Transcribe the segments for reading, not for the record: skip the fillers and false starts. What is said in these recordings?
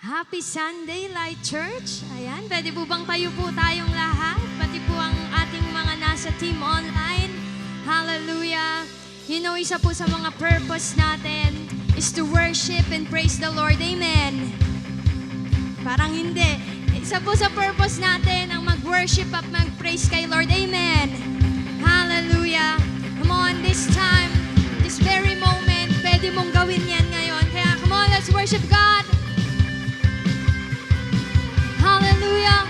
Happy Sunday, Light Church. Ayan, pwede po bang tayo po tayong lahat? Pati po ang ating mga nasa team online. Hallelujah. You know, isa po sa mga purpose natin is to worship and praise the Lord. Amen. Parang hindi. Isa po sa purpose natin ang mag-worship at mag-praise kay Lord. Amen. Hallelujah. Come on, this time, this very moment, pwede mong gawin yan ngayon. Kaya come on, let's worship God. Hallelujah.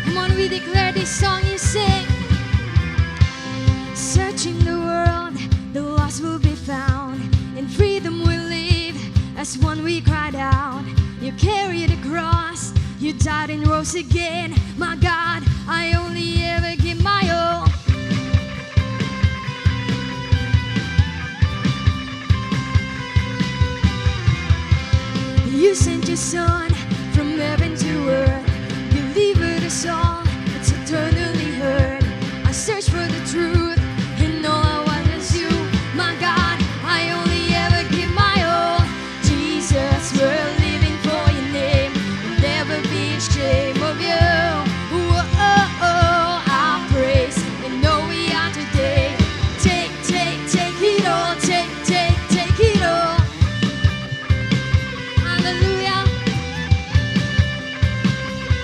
Come on, we declare this song you sing. Searching the world, the lost will be found. In freedom we live, as one we cried out. You carried the cross, you died and rose again. My God, I only ever give my all. You sent your son from heaven to earth. Delivered us all, it's eternally heard. I searched for the truth, and all I want is you. My God, I only ever give my all. Jesus, we're living for your name. We'll never be ashamed of you. Whoa, I praise, and know we are today. Take it all. Take it all. Hallelujah.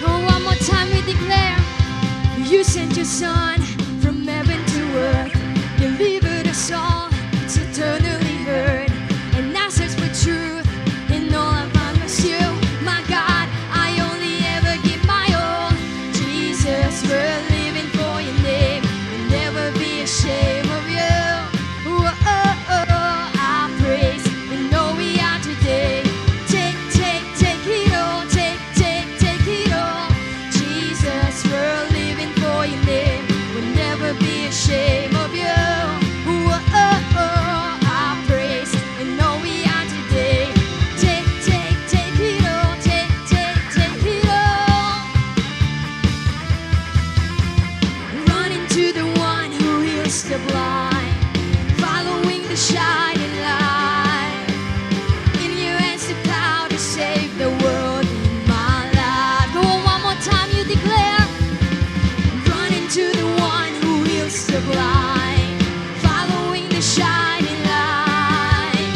Oh, one more time we declare. You sent your son from heaven to earth. Delivered us all, it's eternally heard. And I search for truth, and all I found was you. My God, I only ever give my all. Jesus, we're living for your name. We'll never be ashamed of you. Whoa, I praise, and know we are today. Take it all. Take it all. Jesus, we're living for your name. We'll never be ashamed of you. Whoa, I praise, and know we are today. Take it all. Take it all. Running to the one who heals the blind, following the shining light. In your hands the power to save the world in my life. Go on, one more time you declare. Running to the one who heals the blind, following the shining light.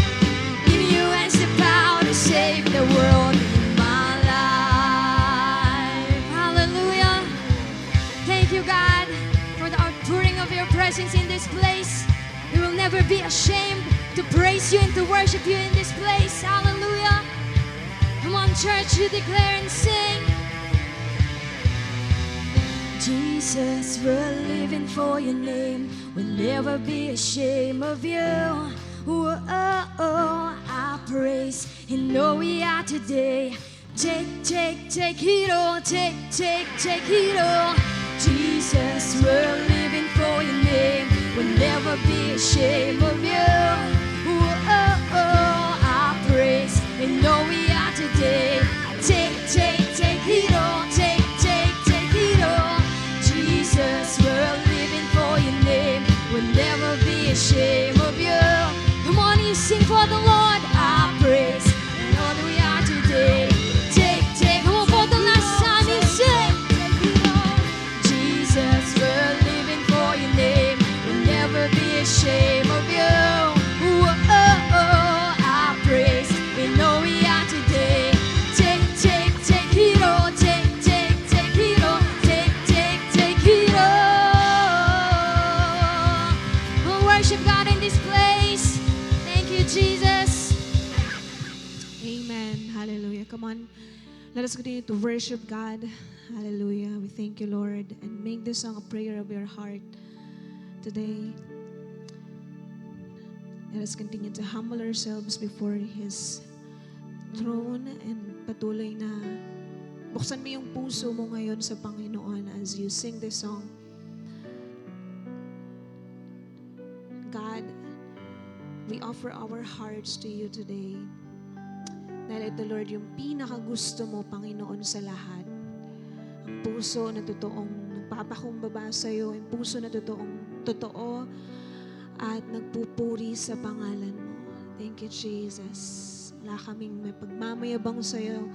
In your hands the power to save the world in my life. Hallelujah. Thank you, God, for the outpouring of your presence in this place. We will never be ashamed to praise you and to worship you in this place. Hallelujah. Come on, church, you declare and sing. Jesus, we're living for your name. We'll never be ashamed of you. Whoa, I praise and know we are today. Take it all. Take it all. Jesus, we're living for your name. We'll never be ashamed of you. Whoa, I praise and know we are today. Take it all. Take it all. Jesus, we're living for your name. We'll never be ashamed of you. Come on, you sing for the Lord. I praise and know that we are today. Come on, for the last time you sing. Jesus, we're living for your name. We'll never be ashamed of you. I praise and know we are today. Take it all. Take it all. Take it all. We'll worship God in this place. Thank you, Jesus. Amen. Hallelujah. Come on. Let us continue to worship God. Hallelujah. We thank you, Lord. And make this song a prayer of your heart today. Let us continue to humble ourselves before His throne and patuloy na buksan mo yung puso mo ngayon sa Panginoon as you sing this song. God, we offer our hearts to you today. Dahil ito, Lord, yung pinakagusto mo, Panginoon, sa lahat. Ang puso na totoong nagpapakumbaba sa iyo, ang puso na totoo at nagpupuri sa pangalan mo. Thank you, Jesus. Wala kaming may pagmamayabang sa iyo,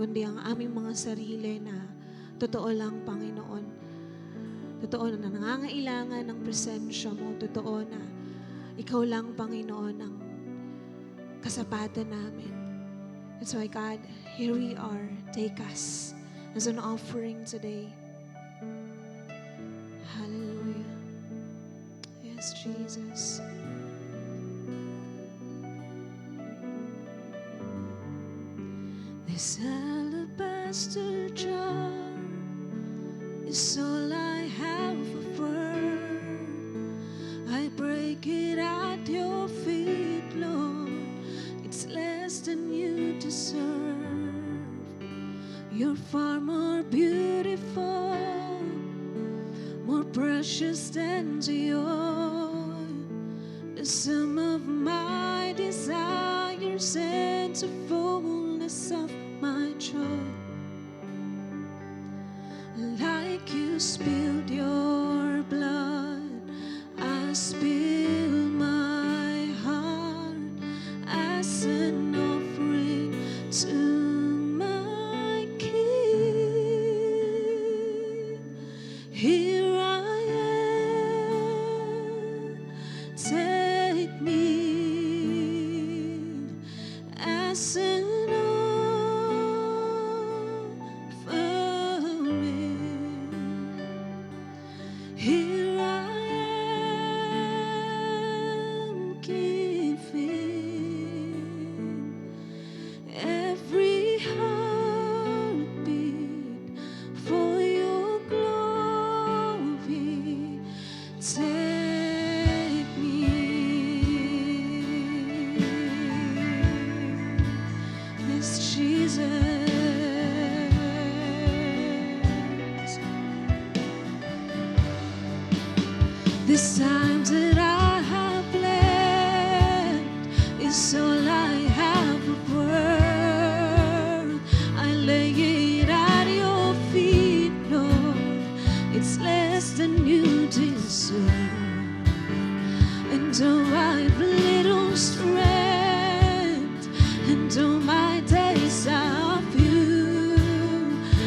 kundi ang aming mga sarili na totoo lang, Panginoon. Totoo na nangangailangan ng presensya mo. Totoo na ikaw lang, Panginoon, ang kasapatan namin. That's why, God, here we are. Take us as an offering today. Hallelujah. Yes, Jesus. This alabaster jar is all I have of worth. I break it at your feet, Lord. It's less than you deserve. You're far more beautiful, more precious than joy. The sum of my desires and the fullness of my joy. Like you spilled your blood, I spill my heart as an offering to my King. Here I am, take me as an here I am giving every heartbeat for your glory. Take me, yes, Jesus. This time that I have left is all I have of worth. I lay it at your feet, Lord. It's less than you deserve. And though I've little strength, and though my days are few,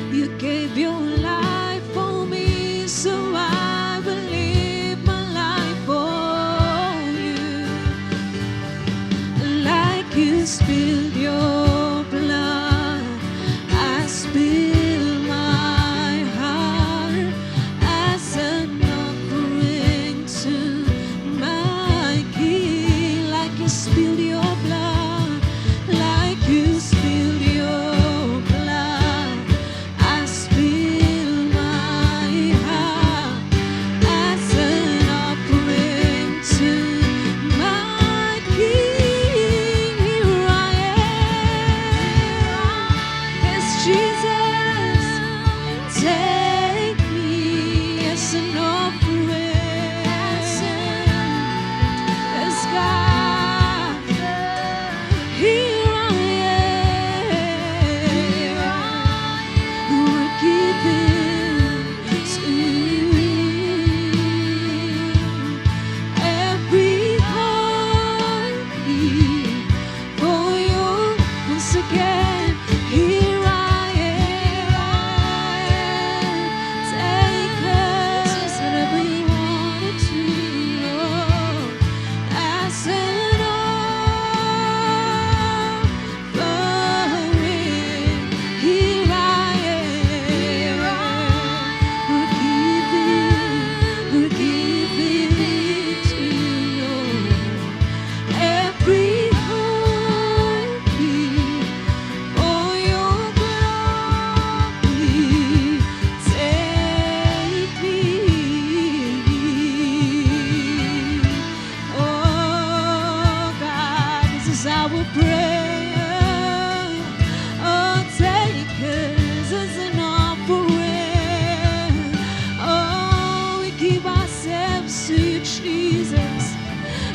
you gave your life for me, so I believe my life for you. Like you spilled your blood, I spill my heart as an offering to my King. Like you spilled your blood, like you spilled your blood, I spill my heart as an offering to my King. Here I am, yes, Jesus, take me as an offering, yes, God, here I am, we're giving to you every heartbeat for you. Once again, here I am. Take us wherever you want to, Lord, as an offering. Here I am. We're giving to you every heartbeat for your glory. Take me, oh God, this is our prayer. Oh, take us as an offering. Oh, we give ourselves to you, Jesus.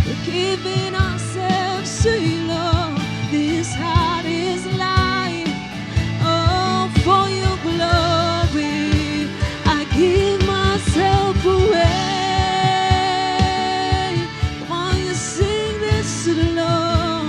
We're giving ourselves to you, Lord. This heart is life. Oh, for your glory, I give myself away. Come on, you sing this to the Lord.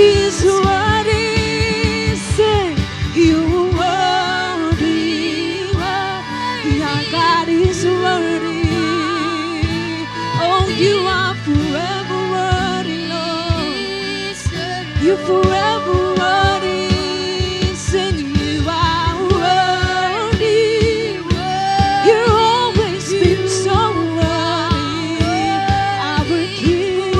is worthy. Say, you are worthy. Our God is worthy. Oh, you are forever worthy, Lord. You forever worthy. Sing, you are worthy. You've always been so worthy. Our King,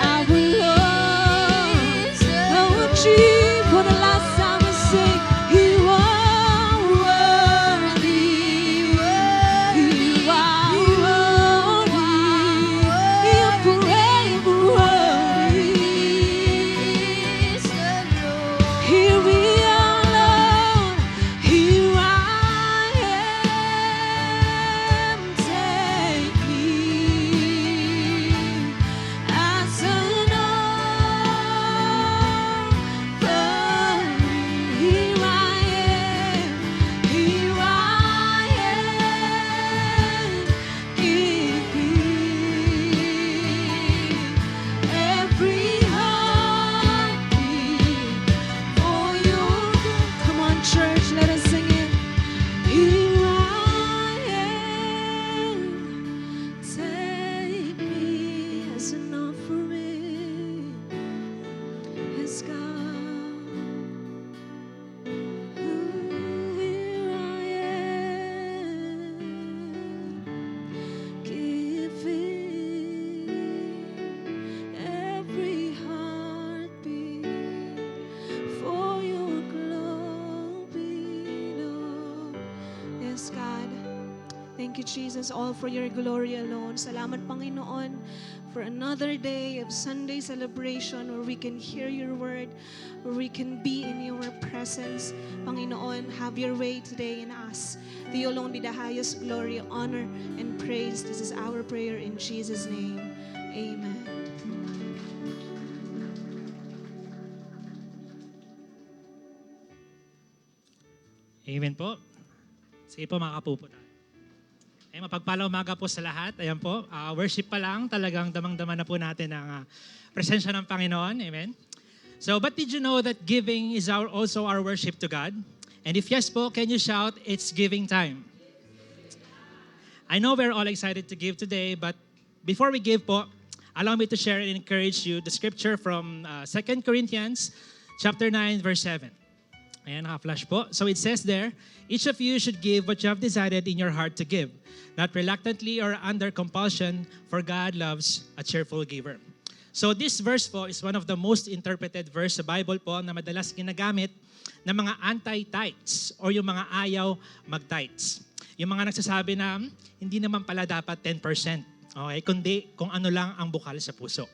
our Lord. Oh, gee, for the last time I say, you are worthy. You are worthy. You're forever worthy. Here we are, Lord. Here I am. Take me as an offering. Here I am. Here I am. Give me every heartbeat for your good. Come on, church, let us sing it. Here I am. Take me as an offering. Yes, God. Here I am. Giving every heartbeat for your glory, Lord. Yes, God. Thank you, Jesus, all for your glory alone. Salamat, Panginoon, for another day of Sunday celebration where we can hear your word, where we can be in your presence. Panginoon, have your way today in us. To you alone be the highest glory, honor, and praise. This is our prayer in Jesus' name. Amen. Amen po. Sige po mga kapupo tayo. Ay, mapagpalang umaga po sa lahat. Ayan po, worship pa lang, talagang damang-dama na po natin ang presensya ng Panginoon. Amen. So, but did you know that giving is also our worship to God? And if yes po, can you shout, it's giving time? I know we're all excited to give today, but before we give po, allow me to share and encourage you the scripture from 2 Corinthians chapter 9, verse 7. Ayan, naka-flash po. So it says there, each of you should give what you have decided in your heart to give, not reluctantly or under compulsion, for God loves a cheerful giver. So this verse po is one of the most interpreted verse sa Bible po na madalas ginagamit ng mga anti-tithes or yung mga ayaw mag-tithes. Yung mga nagsasabi na hindi naman pala dapat 10%. Okay, kundi kung ano lang ang bukal sa puso.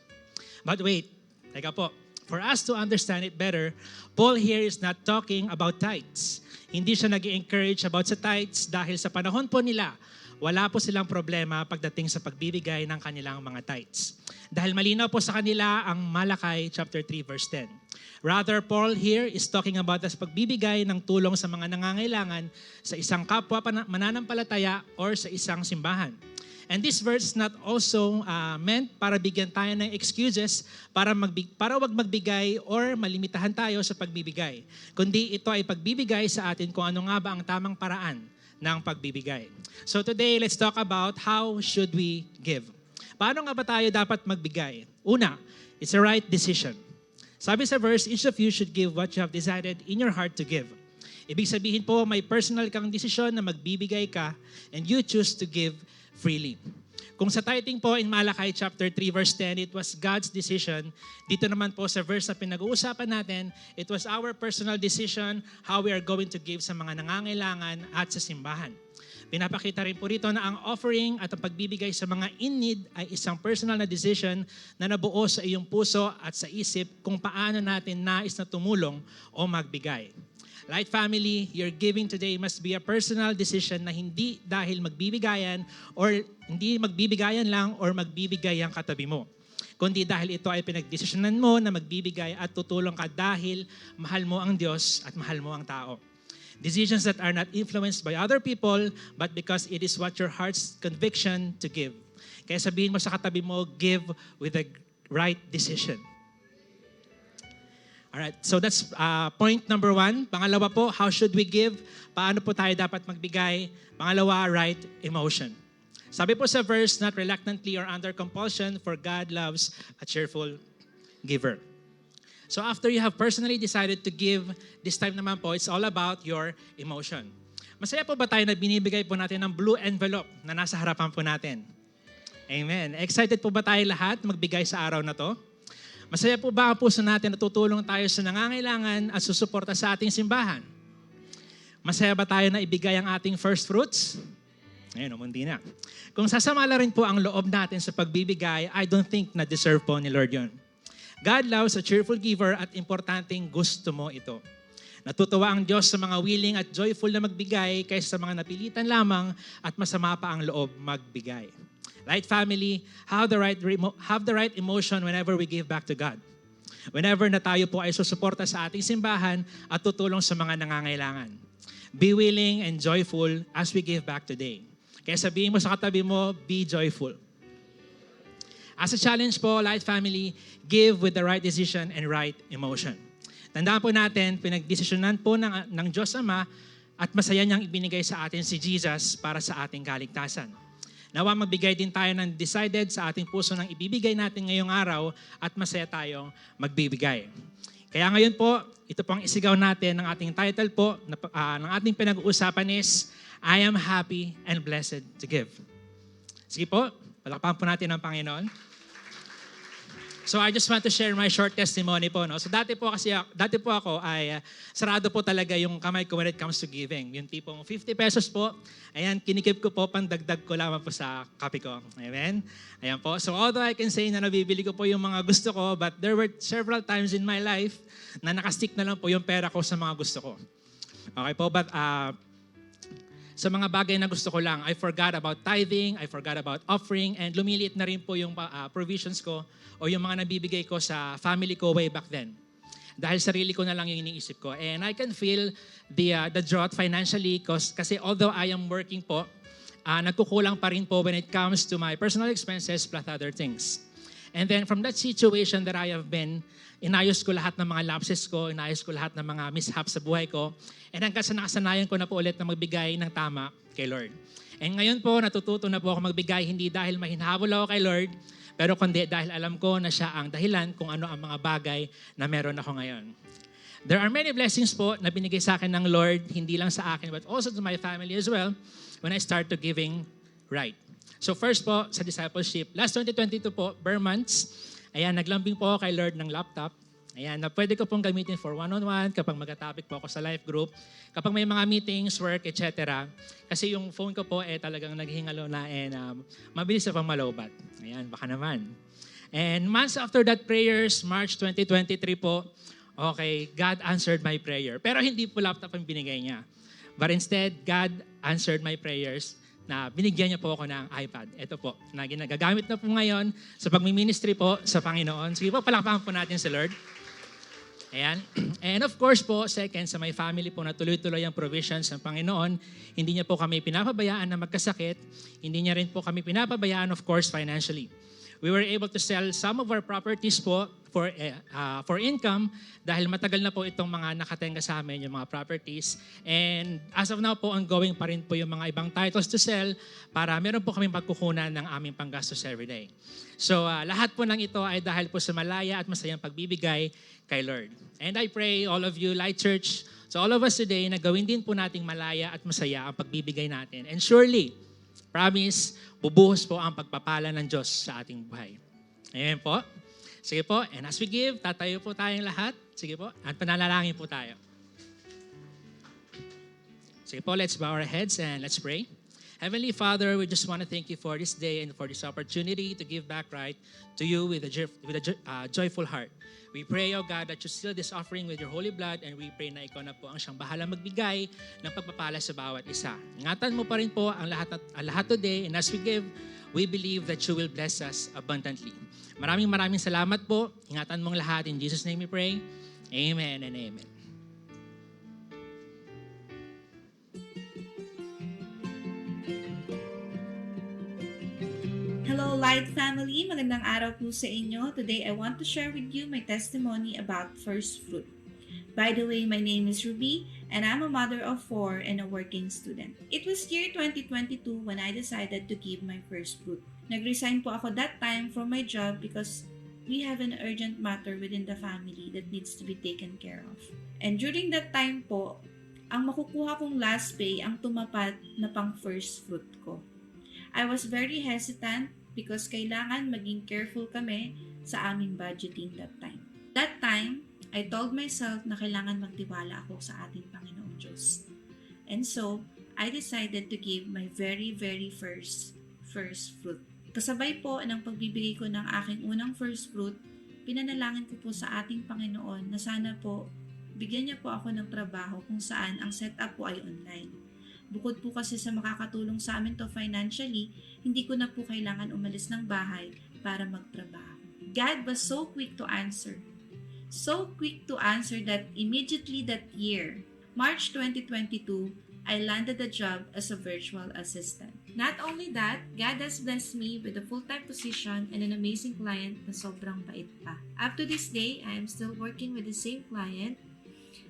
But wait, teka po. For us to understand it better, Paul here is not talking about tithes. Hindi siya nag-encourage about sa tithes dahil sa panahon po nila, wala po silang problema pagdating sa pagbibigay ng kanilang mga tithes. Dahil malinaw po sa kanila ang Malakay chapter 3 verse 10. Rather, Paul here is talking about as pagbibigay ng tulong sa mga nangangailangan sa isang kapwa mananampalataya or sa isang simbahan. And this verse is not also meant para bigyan tayo ng excuses para wag magbigay or malimitahan tayo sa pagbibigay. Kundi ito ay pagbibigay sa atin kung ano nga ba ang tamang paraan ng pagbibigay. So today, let's talk about how should we give. Paano nga ba tayo dapat magbigay? Una, it's a right decision. Sabi sa verse, each of you should give what you have decided in your heart to give. Ibig sabihin po, may personal kang desisyon na magbibigay ka and you choose to give freely. Kung sa tithing po in Malakay chapter 3 verse 10, it was God's decision. Dito naman po sa verse na pinag-uusapan natin, it was our personal decision how we are going to give sa mga nangangailangan at sa simbahan. Pinapakita rin po rito na ang offering at ang pagbibigay sa mga in need ay isang personal na decision na nabuo sa iyong puso at sa isip kung paano natin nais na tumulong o magbigay. Light family, your giving today must be a personal decision na hindi dahil magbibigayan lang or magbibigay ang katabi mo. Kundi dahil ito ay pinagdesisyonan mo na magbibigay at tutulong ka dahil mahal mo ang Diyos at mahal mo ang tao. Decisions that are not influenced by other people but because it is what your heart's conviction to give. Kaya sabihin mo sa katabi mo, give with the right decision. Alright, so that's point number 1. Pangalawa po, how should we give? Paano po tayo dapat magbigay? Pangalawa, right emotion. Sabi po sa verse, not reluctantly or under compulsion, for God loves a cheerful giver. So after you have personally decided to give, this time naman po, it's all about your emotion. Masaya po ba tayo na binibigay po natin ng blue envelope na nasa harapan po natin? Amen. Excited po ba tayo lahat magbigay sa araw na to? Masaya po ba ang puso natin na tutulong tayo sa nangangailangan at susuporta sa ating simbahan? Masaya ba tayo na ibigay ang ating first fruits? Ayun, umundi na. Kung sasamala rin po ang loob natin sa pagbibigay, I don't think na deserve po ni Lord yun. God loves a cheerful giver at importanteng gusto mo ito. Natutuwa ang Diyos sa mga willing at joyful na magbigay kaysa sa mga napilitan lamang at masama pa ang loob magbigay. Right, family, have the right emotion whenever we give back to God. Whenever na tayo po ay susuporta sa ating simbahan at tutulong sa mga nangangailangan. Be willing and joyful as we give back today. Kaya sabihin mo sa katabi mo, be joyful. As a challenge po, Light Family, give with the right decision and right emotion. Tandaan po natin, pinagdesisyonan po ng Diyos Ama at masaya niyang ibinigay sa atin si Jesus para sa ating kaligtasan. Nawa magbigay din tayo ng decided sa ating puso ng ibibigay natin ngayong araw at masaya tayong magbibigay. Kaya ngayon po, ito pong isigaw natin ng ating title po ng ating pinag-uusapan is, I am happy and blessed to give. Sige po, palakpakan po natin ang Panginoon. So I just want to share my short testimony po. No? So dati po ako ay sarado po talaga yung kamay ko when it comes to giving. Yung tipong 50 pesos po, ayan, kinikip ko po, pandagdag ko lamang po sa kape ko. Amen? Ayan po. So although I can say na nabibili ko po yung mga gusto ko, but there were several times in my life na nakastick na lang po yung pera ko sa mga gusto ko. Okay po, but sa mga bagay na gusto ko lang, I forgot about tithing, I forgot about offering, and lumiliit na rin po yung provisions ko o yung mga nabibigay ko sa family ko way back then. Dahil sarili ko na lang yung iniisip ko. And I can feel the drought financially kasi although I am working po, nagkukulang pa rin po when it comes to my personal expenses plus other things. And then from that situation that I have been, inayos ko lahat ng mga lapses ko, inayos ko lahat ng mga mishaps sa buhay ko, and hanggang sa nakasanayan ko na po ulit na magbigay ng tama kay Lord. And ngayon po, natututo na po ako magbigay hindi dahil mahinhabol ako kay Lord, pero kundi dahil alam ko na siya ang dahilan kung ano ang mga bagay na meron ako ngayon. There are many blessings po na binigay sa akin ng Lord, hindi lang sa akin, but also to my family as well, when I start to giving right. So first po, sa discipleship, last 2022 po, bare months, ayan, naglambing po ako kay Lord ng laptop. Ayan, na pwede ko pong gamitin for one-on-one kapag mag-topic po ako sa life group, kapag may mga meetings, work, etc. Kasi yung phone ko po talagang naghihingalo na and mabilis na pang malobat. Ayan, baka naman. And months after that prayers, March 2023 po, okay, God answered my prayer. Pero hindi po laptop ang binigay niya. But instead, God answered my prayers na binigyan niya po ako ng iPad. Ito po, na ginagagamit na po ngayon sa pagmi-ministry po sa Panginoon. Sige po, palakpakan po natin si Lord. Ayan. And of course po, second, sa my family po na tuloy-tuloy ang provisions ng Panginoon, hindi niya po kami pinapabayaan na magkasakit, hindi niya rin po kami pinapabayaan, of course, financially. We were able to sell some of our properties po for income dahil matagal na po itong mga nakatenga sa amin, yung mga properties. And as of now po, ongoing pa rin po yung mga ibang titles to sell para meron po kami pagkukunan ng aming panggastos everyday. So lahat po ng ito ay dahil po sa malaya at masayang pagbibigay kay Lord. And I pray all of you, Light Church, so all of us today, na gawin din po nating malaya at masaya ang pagbibigay natin. And surely, promise, bubuhos po ang pagpapala ng Diyos sa ating buhay. Amen po. Sige po, and as we give, tatayo po tayong lahat. Sige po, at panalangin po tayo. Sige po, let's bow our heads and let's pray. Heavenly Father, we just want to thank you for this day and for this opportunity to give back right to you with a joyful heart. We pray, O God, that you seal this offering with your holy blood, and we pray na ikaw na po ang siyang bahala magbigay ng pagpapala sa bawat isa. Ingatan mo pa rin po ang lahat today, and as we give, we believe that you will bless us abundantly. Maraming salamat po. Ingatan mong lahat. In Jesus' name we pray. Amen and amen. Hello, Light family, magandang araw po sa inyo. Today I want to share with you my testimony about first fruit. By the way, my name is Ruby and I'm a mother of 4 and a working student. It was year 2022 when I decided to give my first fruit. Nag-resign po ako that time from my job because we have an urgent matter within the family that needs to be taken care of. And during that time po, ang makukuha kong last pay ang tumapat na pang first fruit ko. I was very hesitant because kailangan maging careful kami sa aming budgeting that time. That time, I told myself na kailangan magtiwala ako sa ating Panginoong Diyos. And so, I decided to give my very, very first fruit. Kasabay po ng pagbibigay ko ng aking unang first fruit, pinanalangin ko po sa ating Panginoon na sana po bigyan niya po ako ng trabaho kung saan ang setup po ay online. Bukod po kasi sa makakatulong sa amin to financially, hindi ko na po kailangan umalis ng bahay para magtrabaho. God was so quick to answer. So quick to answer that immediately that year, March 2022, I landed a job as a virtual assistant. Not only that, God has blessed me with a full-time position and an amazing client na sobrang bait pa. Up to this day, I am still working with the same client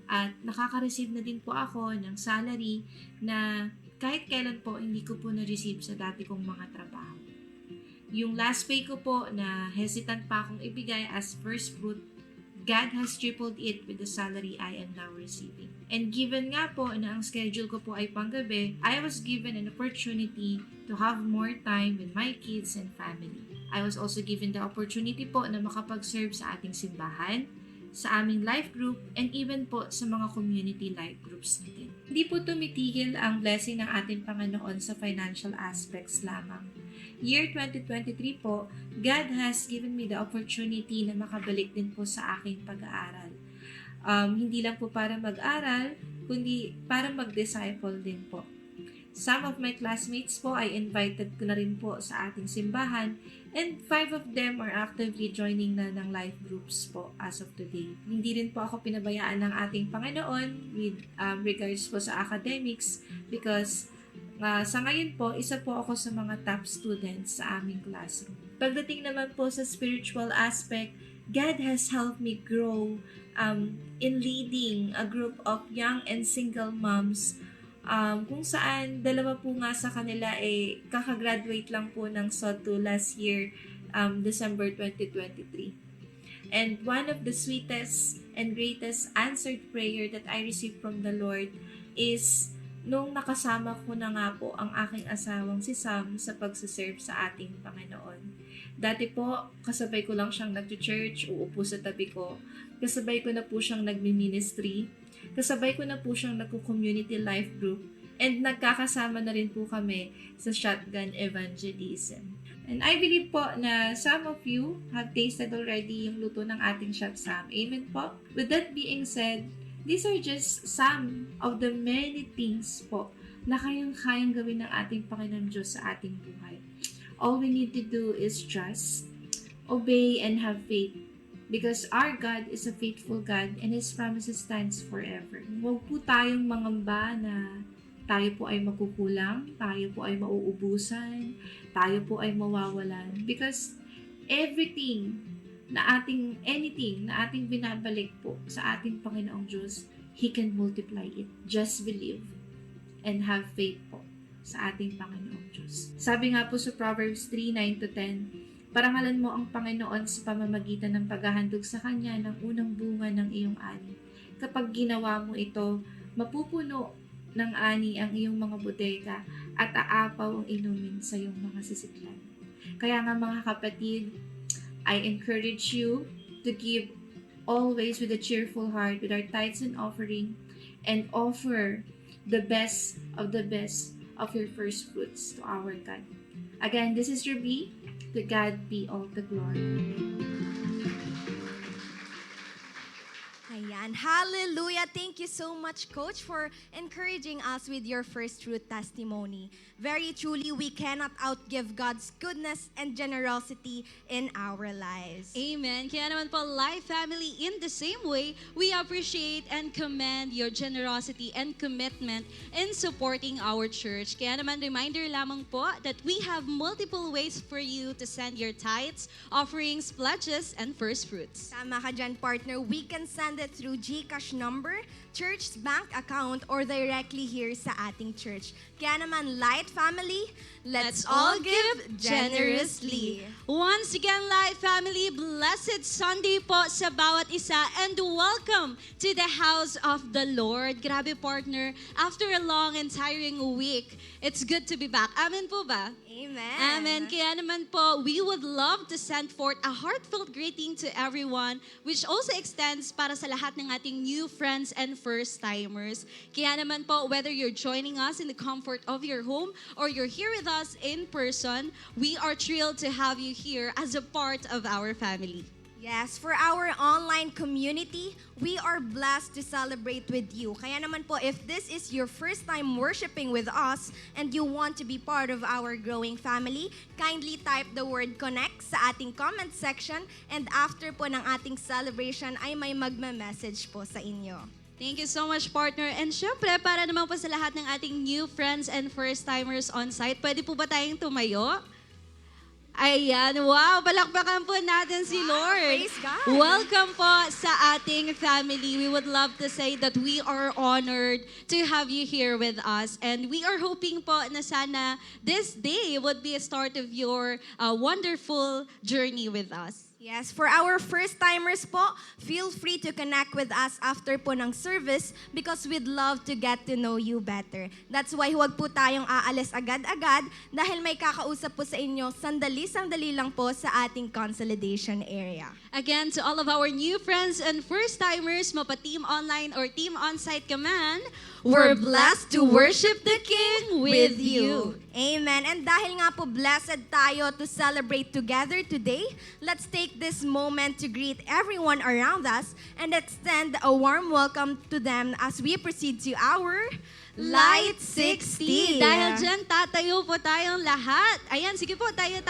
at nakaka-receive na din po ako ng salary na kahit kailan po hindi ko po na-receive sa dati kong mga trabaho. Yung last pay ko po na hesitant pa akong ibigay as first fruit, God has tripled it with the salary I am now receiving. And given nga po na ang schedule ko po ay panggabi, I was given an opportunity to have more time with my kids and family. I was also given the opportunity po na makapag-serve sa ating simbahan, sa aming life group, and even po sa mga community life groups natin. Hindi po tumitigil ang blessing ng ating Panginoon sa financial aspects lamang. Year 2023 po, God has given me the opportunity na makabalik din po sa aking pag-aaral. Hindi lang po para mag-aral, kundi para mag-disciple din po. Some of my classmates po ay invited ko na rin po sa ating simbahan, and 5 of them are actively joining na ng life groups po as of today. Hindi rin po ako pinabayaan ng ating Panginoon with regards po sa academics because sa ngayon po, isa po ako sa mga top students sa aming classroom. Pagdating naman po sa spiritual aspect, God has helped me grow in leading a group of young and single moms kung saan dalawa po nga sa kanila kakagraduate lang po ng SOTU last year, December 2023. And one of the sweetest and greatest answered prayer that I received from the Lord is nung nakasama ko na nga po ang aking asawang si Sam sa pagsiserve sa ating Panginoon. Dati po, kasabay ko lang siyang nag-church, uupo sa tabi ko. Kasabay ko na po siyang nagmi-ministry. Kasabay ko na po siyang nagko-community life group. And nagkakasama na rin po kami sa shotgun evangelism. And I believe po na some of you have tasted already yung luto ng ating Chef Sam. Amen po? With that being said, these are just some of the many things po na kayang gawin ng ating Panginoon Diyos sa ating buhay. All we need to do is trust, obey, and have faith. Because our God is a faithful God and His promises stands forever. Huwag po tayong mangamba na tayo po ay makukulang, tayo po ay mauubusan, tayo po ay mawawalan. Because anything na ating binabalik po sa ating Panginoong Diyos, He can multiply it. Just believe and have faith po sa ating Panginoong Diyos. Sabi nga po sa Proverbs 3:9-10, parangalan mo ang Panginoon sa pamamagitan ng paghahandog sa Kanya ng unang bunga ng iyong ani. Kapag ginawa mo ito, mapupuno ng ani ang iyong mga bodega at aapaw ang inumin sa iyong mga sisiklan. Kaya nga mga kapatid, I encourage you to give always with a cheerful heart with our tithes and offering and offer the best of your first fruits to our God. Again, this is Ruby. To God be all the glory. Ayan. Hallelujah. Thank you so much, Coach, for encouraging us with your first fruit testimony. Very truly, we cannot outgive God's goodness and generosity in our lives. Amen. Kaya naman po, Life Family, in the same way, we appreciate and commend your generosity and commitment in supporting our church. Kaya naman, reminder lamang po that we have multiple ways for you to send your tithes, offerings, pledges, and first fruits. Tama ka dyan, partner. We can send it through GCash number, church bank account, or directly here sa ating church. Kaya naman, Light Family, let's all give generously. Once again, Life Family, blessed Sunday po sa bawat isa and welcome to the house of the Lord. Grabe, partner, after a long and tiring week, it's good to be back. Amen po ba? Amen. Amen. Kaya naman po, we would love to send forth a heartfelt greeting to everyone, which also extends para sa lahat ng ating new friends and first-timers. Kaya naman po, whether you're joining us in the comfort of your home or you're here with us in person, we are thrilled to have you here as a part of our family. Yes, for our online community, we are blessed to celebrate with you. Kaya naman po, if this is your first time worshiping with us and you want to be part of our growing family, kindly type the word connect sa ating comment section and after po ng ating celebration ay may magme-message po sa inyo. Thank you so much, partner. And syempre, para naman po sa lahat ng ating new friends and first-timers on site, pwede po ba tayong tumayo? Ayan, wow, palakpakan po natin si Lord. Praise God. Welcome po sa ating family. We would love to say that we are honored to have you here with us. And we are hoping po na sana this day would be a start of your wonderful journey with us. Yes, for our first-timers po, feel free to connect with us after po ng service because we'd love to get to know you better. That's why huwag po tayong aalis agad-agad dahil may kakausap po sa inyo sandali-sandali lang po sa ating consolidation area. Again, to all of our new friends and first-timers, mapa-team online or team on-site ka man, we're blessed to worship the King with you. Amen. And dahil nga po blessed tayo to celebrate together today, let's take this moment to greet everyone around us and extend a warm welcome to them as we proceed to our Light 60. Dahil dyan, tatayo po tayong lahat. Ayan, sige po, tayo.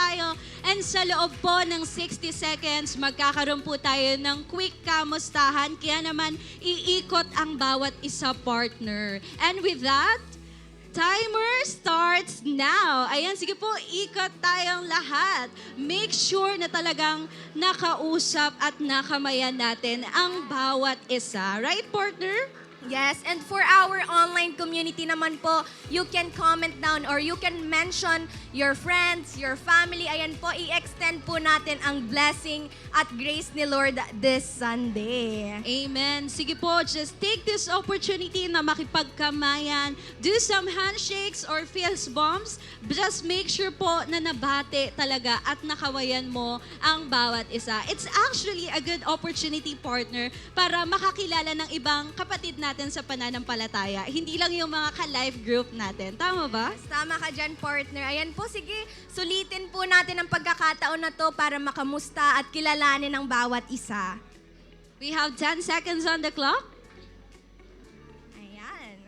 And sa loob po ng 60 seconds, magkakaroon po tayo ng quick kamustahan. Kaya naman, iikot ang bawat isa partner. And with that, timer starts now. Ayan, sige po, ikot tayong lahat. Make sure na talagang nakausap at nakamayan natin ang bawat isa. Right, partner? Yes, and for our online community naman po, you can comment down or you can mention your friends, your family. Ayan po, i-extend po natin ang blessing at grace ni Lord this Sunday. Amen. Sige po, just take this opportunity na makipagkamayan, do some handshakes or fist bumps. Just make sure po na nabate talaga at nakawayan mo ang bawat isa. It's actually a good opportunity, partner, para makakilala ng ibang kapatid natin sa pananampalataya. Hindi lang yung mga ka-life group natin. Tama ba? Tama ka dyan, partner. Ayan po, sige, sulitin po natin ang pagkakataon na to para makamusta at kilalanin ang bawat isa. We have 10 seconds on the clock. Ayan.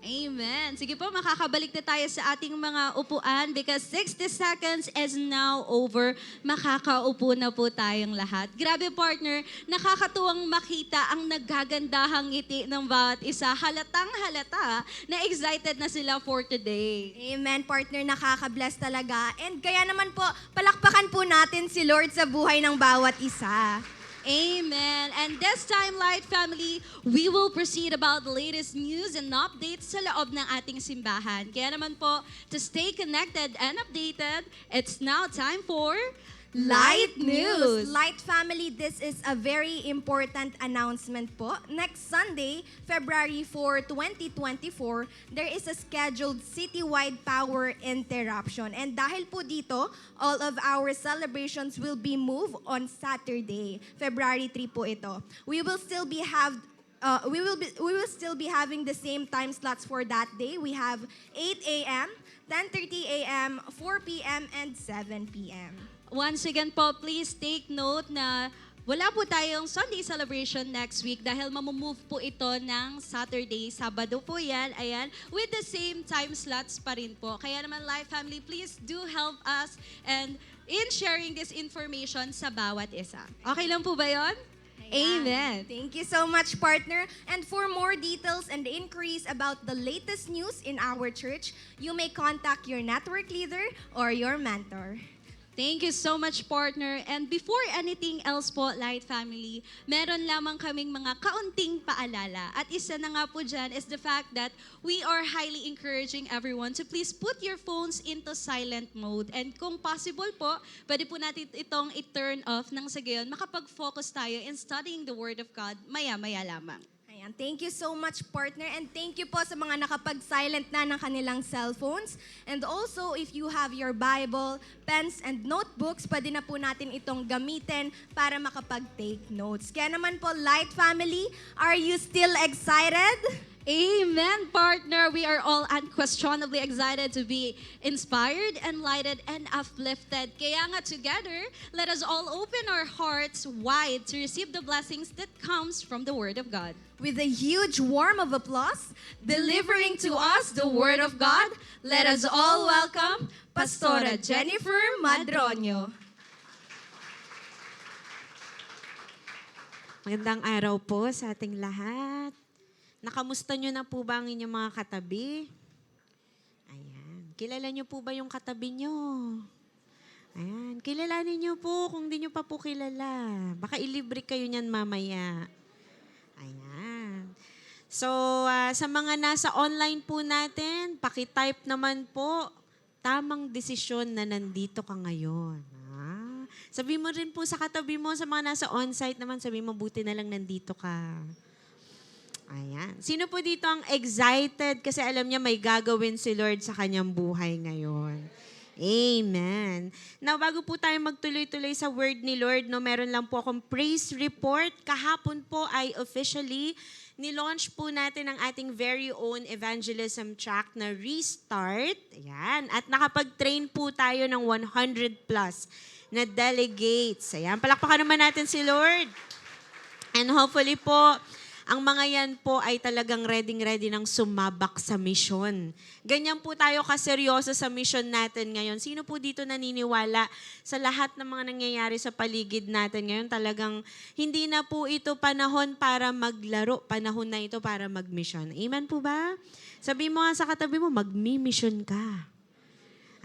Amen. Sige po, makakabalik na tayo sa ating mga upuan because 60 seconds is now over. Makakaupo na po tayong lahat. Grabe, partner, nakakatuwang makita ang nagagandahang ngiti ng bawat isa. Halatang halata na excited na sila for today. Amen, partner. Nakaka-bless talaga. And kaya naman po, palakpakan po natin si Lord sa buhay ng bawat isa. Amen. And this time, Light Family, we will proceed about the latest news and updates sa loob ng ating simbahan. Kaya naman po, to stay connected and updated, it's now time for Light News. Light Family, this is a very important announcement po. Next Sunday, February 4, 2024, there is a scheduled citywide power interruption. And dahil po dito, all of our celebrations will be moved on Saturday, February 3 po ito. We will still be having the same time slots for that day. We have 8 a.m., 10:30 a.m., 4 p.m., and 7 p.m. Once again po, please take note na wala po tayong Sunday celebration next week dahil mamumove po ito ng Saturday, Sabado po yan, ayan, with the same time slots pa rin po. Kaya naman, Life Family, please do help us and in sharing this information sa bawat isa. Okay lang po ba yun? Amen. Thank you so much, partner. And for more details and inquiries about the latest news in our church, you may contact your network leader or your mentor. Thank you so much, partner. And before anything else po, Light Family, meron lamang kaming mga kaunting paalala. At isa na nga po dyan is the fact that we are highly encouraging everyone to please put your phones into silent mode. And kung possible po, pwede po natin itong i-turn off nang sa gayon, makapag-focus tayo in studying the Word of God maya-maya lamang. Ayan, thank you so much, partner. And thank you po sa mga nakapag-silent na ng kanilang cellphones. And also, if you have your Bible, pens, and notebooks, pwede na po natin itong gamitin para makapag-take notes. Kaya naman po, Light Family, are you still excited? Amen, partner. We are all unquestionably excited to be inspired, enlightened, and uplifted. Kaya nga together, let us all open our hearts wide to receive the blessings that comes from the Word of God. With a huge warm of applause, delivering to us the Word of God, let us all welcome Pastora Jennifer Madronio. Magandang araw po sa ating lahat. Nakamusta nyo na po ba ang inyong mga katabi? Ayan. Kilala nyo po ba yung katabi nyo? Ayan. Kilalanin nyo po kung di nyo pa po kilala. Baka ilibre kayo niyan mamaya. Ayan. So, sa mga nasa online po natin, pakitype naman po, tamang desisyon na nandito ka ngayon. Sabi mo rin po sa katabi mo, sa mga nasa on-site naman, sabi mo, buti na lang nandito ka. Ayan. Sino po dito ang excited kasi alam niya may gagawin si Lord sa kanyang buhay ngayon? Amen. Now, bago po tayo magtuloy-tuloy sa word ni Lord, no, meron lang po akong praise report. Kahapon po ay officially nilaunch po natin ang ating very own evangelism track na Restart. Ayan. At nakapag-train po tayo ng 100 plus na delegates. Ayan. Palakpakan naman natin si Lord. And hopefully po, ang mga yan po ay talagang ready ng sumabak sa mission. Ganyan po tayo kaseryoso sa mission natin ngayon. Sino po dito naniniwala sa lahat ng mga nangyayari sa paligid natin ngayon? Talagang hindi na po ito panahon para maglaro. Panahon na ito para mag-mission. Amen po ba? Sabi mo nga sa katabi mo, mag-mission ka.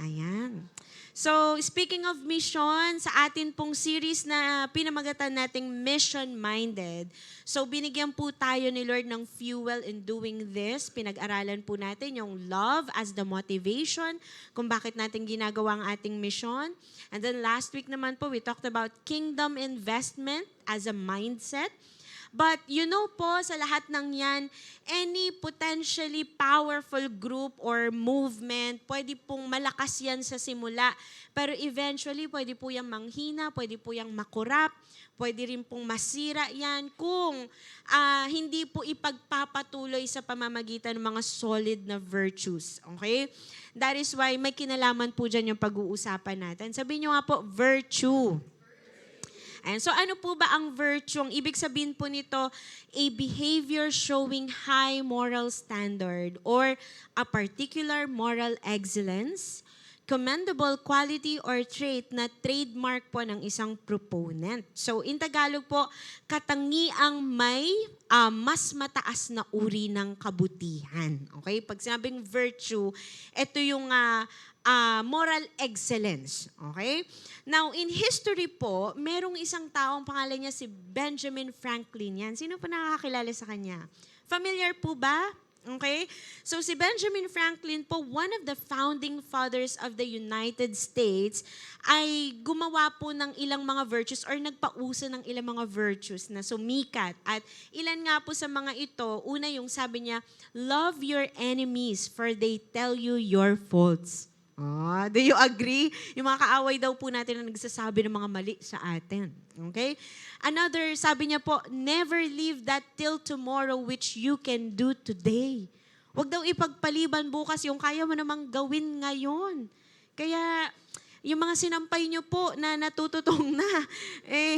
Ayan. So, speaking of mission, sa atin pong series na pinamagatan nating Mission-Minded, so binigyan po tayo ni Lord ng fuel in doing this. Pinag-aralan po natin yung love as the motivation kung bakit natin ginagawa ang ating mission. And then last week naman po, we talked about kingdom investment as a mindset. But you know po, sa lahat ng yan, any potentially powerful group or movement, pwede pong malakas yan sa simula. Pero eventually, pwede po yung manghina, pwede po yung makurap, pwede rin pong masira yan kung hindi po ipagpapatuloy sa pamamagitan ng mga solid na virtues. Okay? That is why may kinalaman po dyan yung pag-uusapan natin. Sabihin nyo nga po, virtue. And so ano po ba ang virtue? Ang ibig sabihin po nito, a behavior showing high moral standard or a particular moral excellence, commendable quality or trait na trademark po ng isang proponent. So in Tagalog po, katangiang may mas mataas na uri ng kabutihan. Okay? Pag sinabing virtue, ito yung moral excellence. Okay? Now, in history po, merong isang taong pangalan niya si Benjamin Franklin. Yan. Sino po nakakakilala sa kanya? Familiar po ba? Okay? So, si Benjamin Franklin po, one of the founding fathers of the United States, ay gumawa po ng ilang mga virtues or nagpauso ng ilang mga virtues na sumikat. At ilan nga po sa mga ito, una yung sabi niya, love your enemies for they tell you your faults. Do you agree? Yung mga kaaway daw po natin na nagsasabi ng mga mali sa atin. Okay? Another, sabi niya po, never leave that till tomorrow which you can do today. Huwag daw ipagpaliban bukas yung kaya mo namang gawin ngayon. Kaya, yung mga sinampay nyo po na natututong na,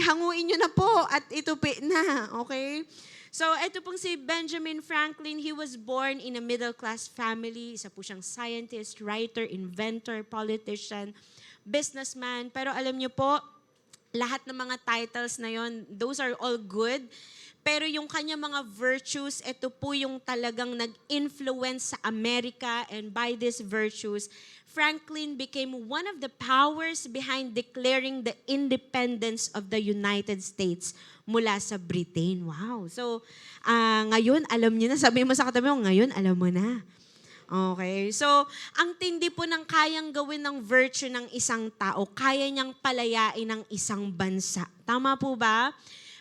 hanguin nyo na po at itupi na, okay? So, ito pong si Benjamin Franklin, he was born in a middle-class family. Isa po siyang scientist, writer, inventor, politician, businessman. Pero alam nyo po, lahat ng mga titles na yon, those are all good. Pero yung kanya mga virtues, ito po yung talagang nag-influence sa Amerika, and by these virtues, Franklin became one of the powers behind declaring the independence of the United States mula sa Britain. Wow. So, ngayon, alam niyo na. Sabi mo sa katabi mo, ngayon, alam mo na. Okay. So, ang tindi po ng kayang gawin ng virtue ng isang tao, kaya niyang palayain ng isang bansa. Tama po ba?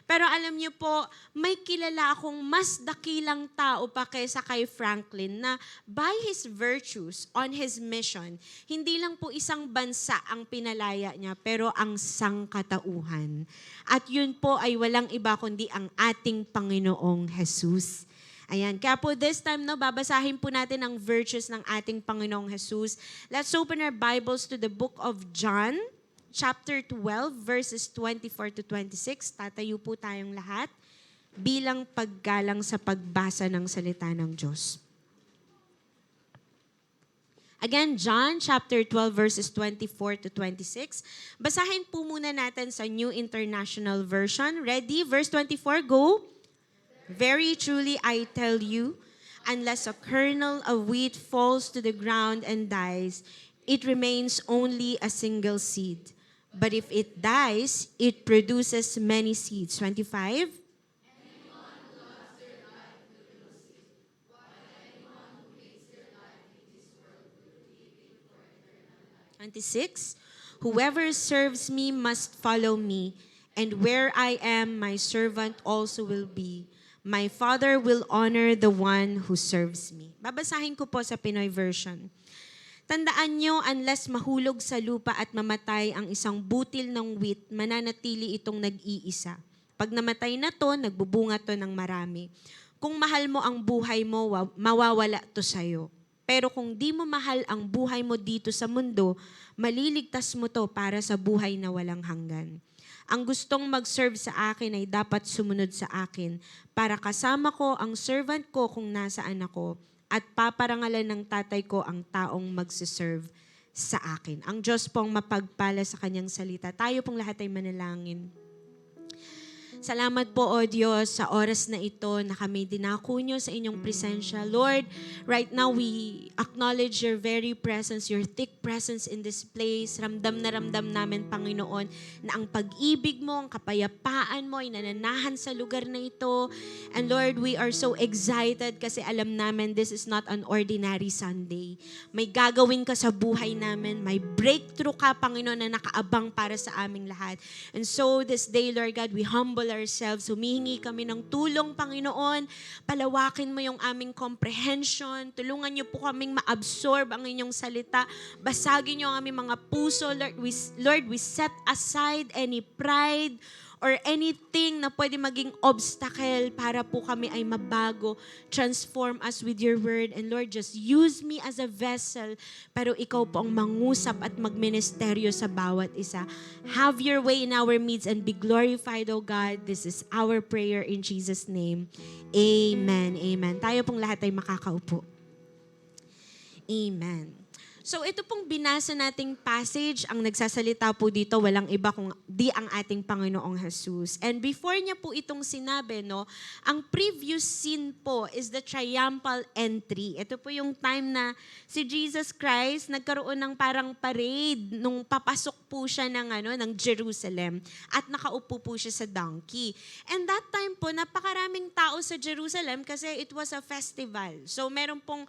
Pero alam niyo po, may kilala akong mas dakilang tao pa kaysa kay Franklin na by his virtues on his mission, hindi lang po isang bansa ang pinalaya niya, pero ang sangkatauhan. At yun po ay walang iba kundi ang ating Panginoong Jesus. Ayan. Kaya po this time, no, babasahin po natin ang virtues ng ating Panginoong Jesus. Let's open our Bibles to the book of John, chapter 12, verses 24 to 26. Tatayo po tayong lahat bilang paggalang sa pagbasa ng salita ng Diyos. Again, John chapter 12, verses 24 to 26. Basahin po muna natin sa New International Version. Ready? Verse 24, go. Very truly I tell you, unless a kernel of wheat falls to the ground and dies, it remains only a single seed. But if it dies, it produces many seeds. 25. 26. Whoever serves me must follow me, and where I am, my servant also will be. My Father will honor the one who serves me. Babasahin ko po sa Pinoy version. Tandaan nyo, unless mahulog sa lupa at mamatay ang isang butil ng wheat, mananatili itong nag-iisa. Pag namatay na to, nagbubunga to ng marami. Kung mahal mo ang buhay mo, mawawala to sa'yo. Pero kung di mo mahal ang buhay mo dito sa mundo, maliligtas mo to para sa buhay na walang hanggan. Ang gustong mag-serve sa akin ay dapat sumunod sa akin para kasama ko ang servant ko kung nasaan ako, at paparangalan ng tatay ko ang taong magsiserve sa akin. Ang Diyos pong mapagpala sa kanyang salita. Tayo pong lahat ay manalangin. Salamat po, O Diyos, sa oras na ito na kami dinako nyo sa inyong presensya. Lord, right now we acknowledge your very presence, your thick presence in this place. Ramdam na ramdam namin, Panginoon, na ang pag-ibig mo, ang kapayapaan mo ay nananahan sa lugar na ito. And Lord, we are so excited kasi alam namin this is not an ordinary Sunday. May gagawin ka sa buhay namin. May breakthrough ka, Panginoon, na nakaabang para sa aming lahat. And so this day, Lord God, we humble ourselves. Humihingi kami ng tulong, Panginoon. Palawakin mo yung aming comprehension. Tulungan niyo po kaming ma-absorb ang inyong salita. Basagin niyo ang aming mga puso. Lord, we set aside any pride or anything na pwede maging obstacle para po kami ay mabago. Transform us with your word. And Lord, just use me as a vessel, pero ikaw po ang mangusap at magministeryo sa bawat isa. Have your way in our midst and be glorified, O God. This is our prayer in Jesus' name. Amen. Amen. Tayo pong lahat ay makakaupo. Amen. So ito pong binasa nating passage, ang nagsasalita po dito, walang iba kung di ang ating Panginoong Jesus. And before niya po itong sinabi, no, ang previous scene po is the triumphal entry. Ito po yung time na si Jesus Christ nagkaroon ng parang parade nung papasok po siya ng Jerusalem at nakaupo po siya sa donkey. And that time po, napakaraming tao sa Jerusalem kasi it was a festival. So meron pong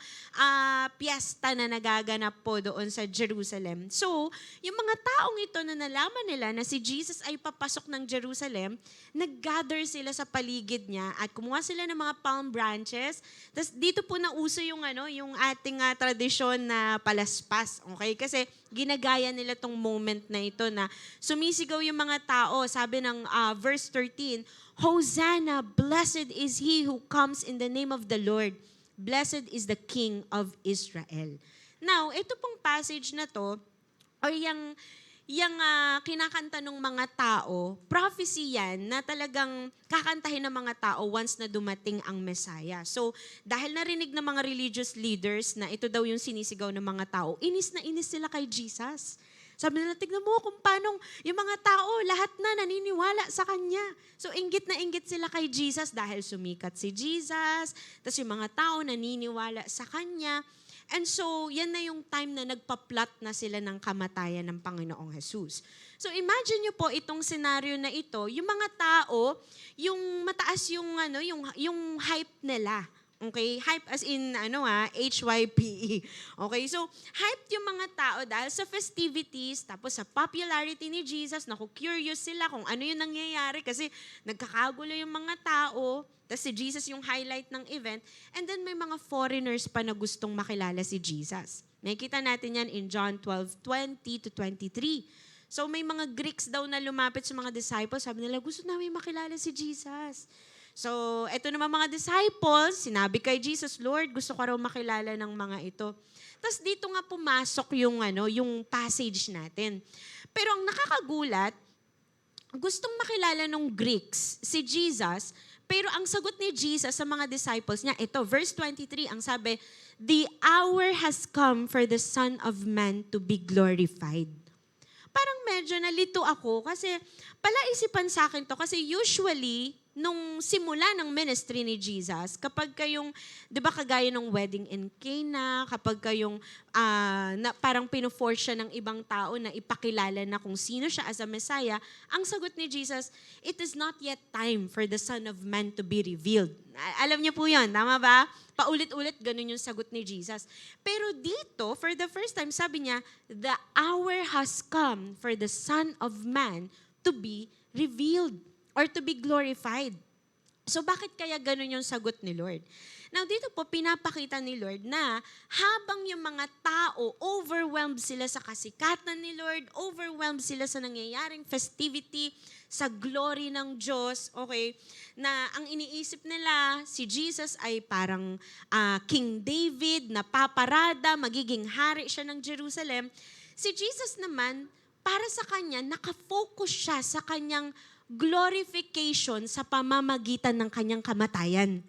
piyesta na nagaganap po doon sa Jerusalem. So, yung mga taong ito na nalaman nila na si Jesus ay papasok ng Jerusalem, nag-gather sila sa paligid niya at kumuha sila ng mga palm branches. Tapos dito po nauso yung ating tradisyon na palaspas. Okay? Kasi ginagaya nila tong moment na ito na sumisigaw yung mga tao. Sabi ng verse 13, Hosanna, blessed is he who comes in the name of the Lord. Blessed is the King of Israel. Now, ito pong passage na to, or yung yung kinakanta ng mga tao, prophecy yan na talagang kakantahin ng mga tao once na dumating ang Messiah. So, dahil narinig ng mga religious leaders na ito daw yung sinisigaw ng mga tao, inis na inis sila kay Jesus. Sabi nila, tignan mo kung paano yung mga tao, lahat na naniniwala sa Kanya. So, inggit na inggit sila kay Jesus dahil sumikat si Jesus, tapos yung mga tao naniniwala sa Kanya. And so, yan na yung time na nagpa-plot na sila ng kamatayan ng Panginoong Jesus. So, imagine nyo po itong scenario na ito, yung mga tao, yung mataas yung, yung hype nila. Okay? Hype as in, HYPE. Okay? So, hype yung mga tao dahil sa festivities, tapos sa popularity ni Jesus, curious sila kung ano yung nangyayari kasi nagkakagulo yung mga tao, tapos si Jesus yung highlight ng event, and then may mga foreigners pa na gustong makilala si Jesus. Nakikita natin yan in John 12:20 to 23. So, may mga Greeks daw na lumapit sa mga disciples, sabi nila, gusto namin makilala si Jesus. So, eto naman mga disciples, sinabi kay Jesus, Lord, gusto ko raw makilala ng mga ito. Tapos dito nga pumasok yung passage natin. Pero ang nakakagulat, gustong makilala ng Greeks si Jesus, pero ang sagot ni Jesus sa mga disciples niya, ito, verse 23, ang sabi, the hour has come for the Son of Man to be glorified. Parang medyo nalito ako kasi palaisipan sa akin to kasi usually, nung simula ng ministry ni Jesus, kapag kayong, di ba kagaya ng wedding in Cana, kapag kayong parang pino-force siya ng ibang tao na ipakilala na kung sino siya as a Messiah, ang sagot ni Jesus, it is not yet time for the Son of Man to be revealed. Alam niyo po yun, tama ba? Paulit-ulit, ganun yung sagot ni Jesus. Pero dito, for the first time, sabi niya, the hour has come for the Son of Man to be revealed or to be glorified. So bakit kaya ganun yung sagot ni Lord? Now dito po pinapakita ni Lord na habang yung mga tao overwhelmed sila sa kasikatan ni Lord, overwhelmed sila sa nangyayaring festivity, sa glory ng Diyos, okay, na ang iniisip nila, si Jesus ay parang King David na paparada, magiging hari siya ng Jerusalem. Si Jesus naman, para sa kanya, nakafocus siya sa kanyang glorification sa pamamagitan ng kanyang kamatayan.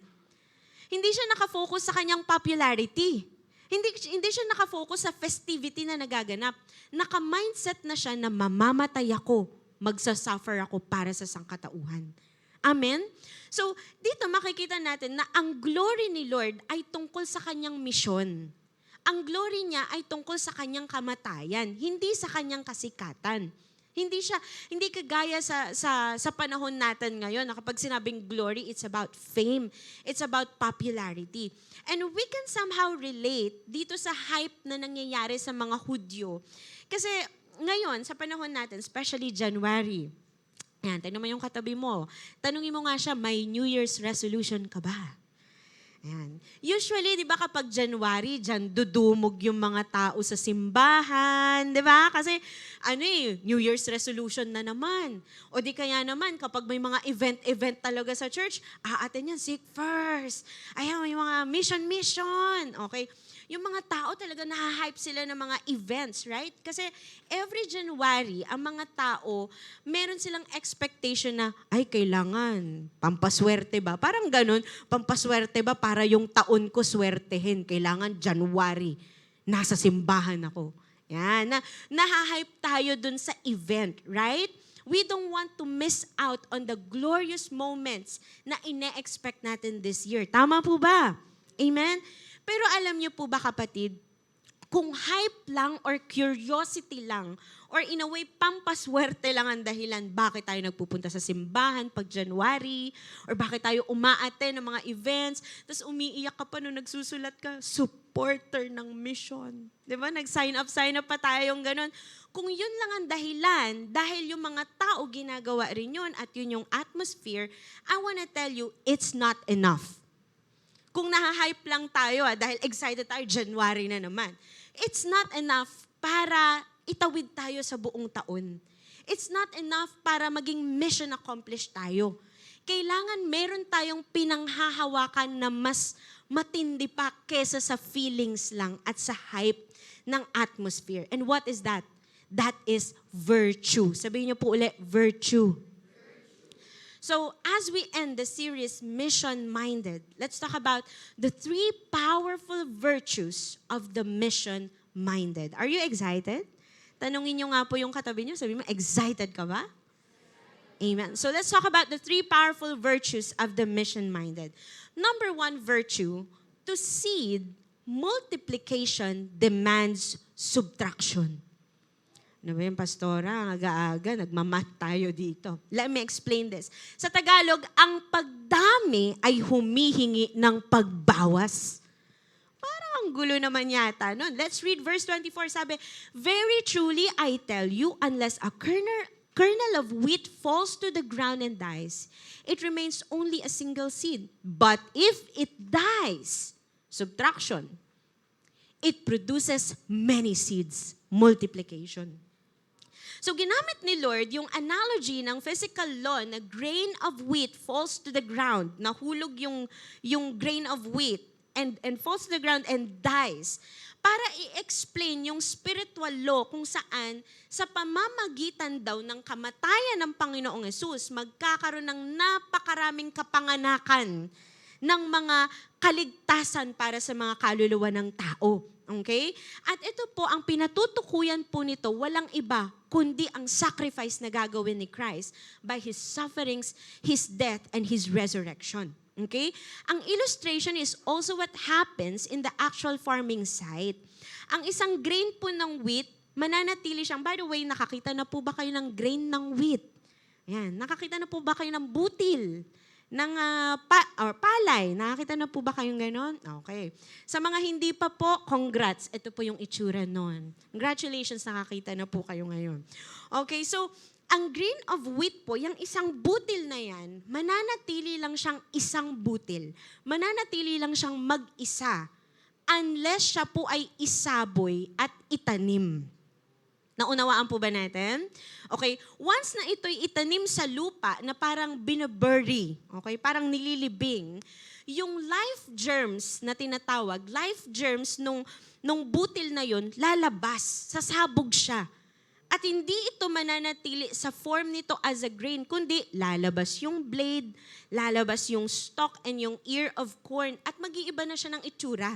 Hindi siya nakafocus sa kanyang popularity. Hindi siya nakafocus sa festivity na nagaganap. Naka-mindset na siya na mamamatay ako, magsasuffer ako para sa sangkatauhan. Amen? So, dito makikita natin na ang glory ni Lord ay tungkol sa kanyang misyon. Ang glory niya ay tungkol sa kanyang kamatayan, hindi sa kanyang kasikatan. Hindi kagaya sa panahon natin ngayon na kapag sinabing glory, it's about fame. It's about popularity. And we can somehow relate dito sa hype na nangyayari sa mga Hudyo. Kasi ngayon, sa panahon natin, especially January, yan, tignan mo yung katabi mo. Tanungin mo nga siya, may New Year's resolution ka ba? Ayan. Usually, di ba kapag January, dyan dudumog yung mga tao sa simbahan, di ba? Kasi New Year's resolution na naman. O di kaya naman, kapag may mga event talaga sa church, aaten yan, seek first. Ayan, may mga mission. Okay? Yung mga tao talaga nahahype sila ng mga events, right? Kasi every January, ang mga tao, meron silang expectation na, ay, kailangan, pampaswerte ba? Parang ganun, pampaswerte ba para yung taon ko swertehin? Kailangan January, nasa simbahan ako. Yan, nahahype tayo dun sa event, right? We don't want to miss out on the glorious moments na ine-expect natin this year. Tama po ba? Amen? Pero alam niyo po ba kapatid, kung hype lang or curiosity lang or in a way pampaswerte lang ang dahilan bakit tayo nagpupunta sa simbahan pag January or bakit tayo umaattend ng mga events, tapos umiiyak ka pa nung nagsusulat ka, supporter ng mission. Di ba? Nag-sign up pa tayong ganun. Kung yun lang ang dahilan, dahil yung mga tao ginagawa rin yun at yun yung atmosphere, I wanna tell you, it's not enough. Kung nahahype lang tayo, dahil excited tayo, January na naman. It's not enough para itawid tayo sa buong taon. It's not enough para maging mission accomplished tayo. Kailangan meron tayong pinanghahawakan na mas matindi pa kesa sa feelings lang at sa hype ng atmosphere. And what is that? That is virtue. Sabihin niyo po ulit, virtue. So, as we end the series, Mission-Minded, let's talk about the 3 powerful virtues of the mission-minded. Are you excited? Tanungin niyo nga po yung katabi niyo, sabi mo, excited ka ba? Amen. So, let's talk about the 3 powerful virtues of the mission-minded. Number 1 virtue, to seed, multiplication demands subtraction. Ano ba yung pastora? Ang aga-aga, nagmamat tayo dito. Let me explain this. Sa Tagalog, ang pagdami ay humihingi ng pagbawas. Parang ang gulo naman yata nun. Let's read verse 24. Sabi, very truly I tell you, unless a kernel of wheat falls to the ground and dies, it remains only a single seed. But if it dies, subtraction, it produces many seeds, multiplication. So ginamit ni Lord yung analogy ng physical law na grain of wheat falls to the ground, nahulog yung grain of wheat and falls to the ground and dies, para i-explain yung spiritual law kung saan sa pamamagitan daw ng kamatayan ng Panginoong Hesus, magkakaroon ng napakaraming kapanganakan ng mga kaligtasan para sa mga kaluluwa ng tao. Okay? At ito po, ang pinatutukuyan po nito, walang iba, kundi ang sacrifice na gagawin ni Christ by His sufferings, His death, and His resurrection. Okay? Ang illustration is also what happens in the actual farming site. Ang isang grain po ng wheat, mananatili siyang, by the way, nakakita na po ba kayo ng grain ng wheat? Yan. Nakakita na po ba kayo ng butil? Ng palay. Nakakita na po ba kayong ganon? Okay. Sa mga hindi pa po, congrats. Ito po yung itsura nun. Congratulations, nakakita na po kayo ngayon. Okay, so, ang grain of wheat po, yung isang butil na yan, mananatili lang siyang isang butil. Mananatili lang siyang mag-isa unless siya po ay isaboy at itanim. Naunawaan po ba natin? Okay, once na ito'y itanim sa lupa na parang binabury, okay, parang nililibing, yung life germs na tinatawag, life germs nung butil na yon lalabas, sasabog siya. At hindi ito mananatili sa form nito as a grain, kundi lalabas yung blade, lalabas yung stalk and yung ear of corn, at mag-iiba na siya ng itsura.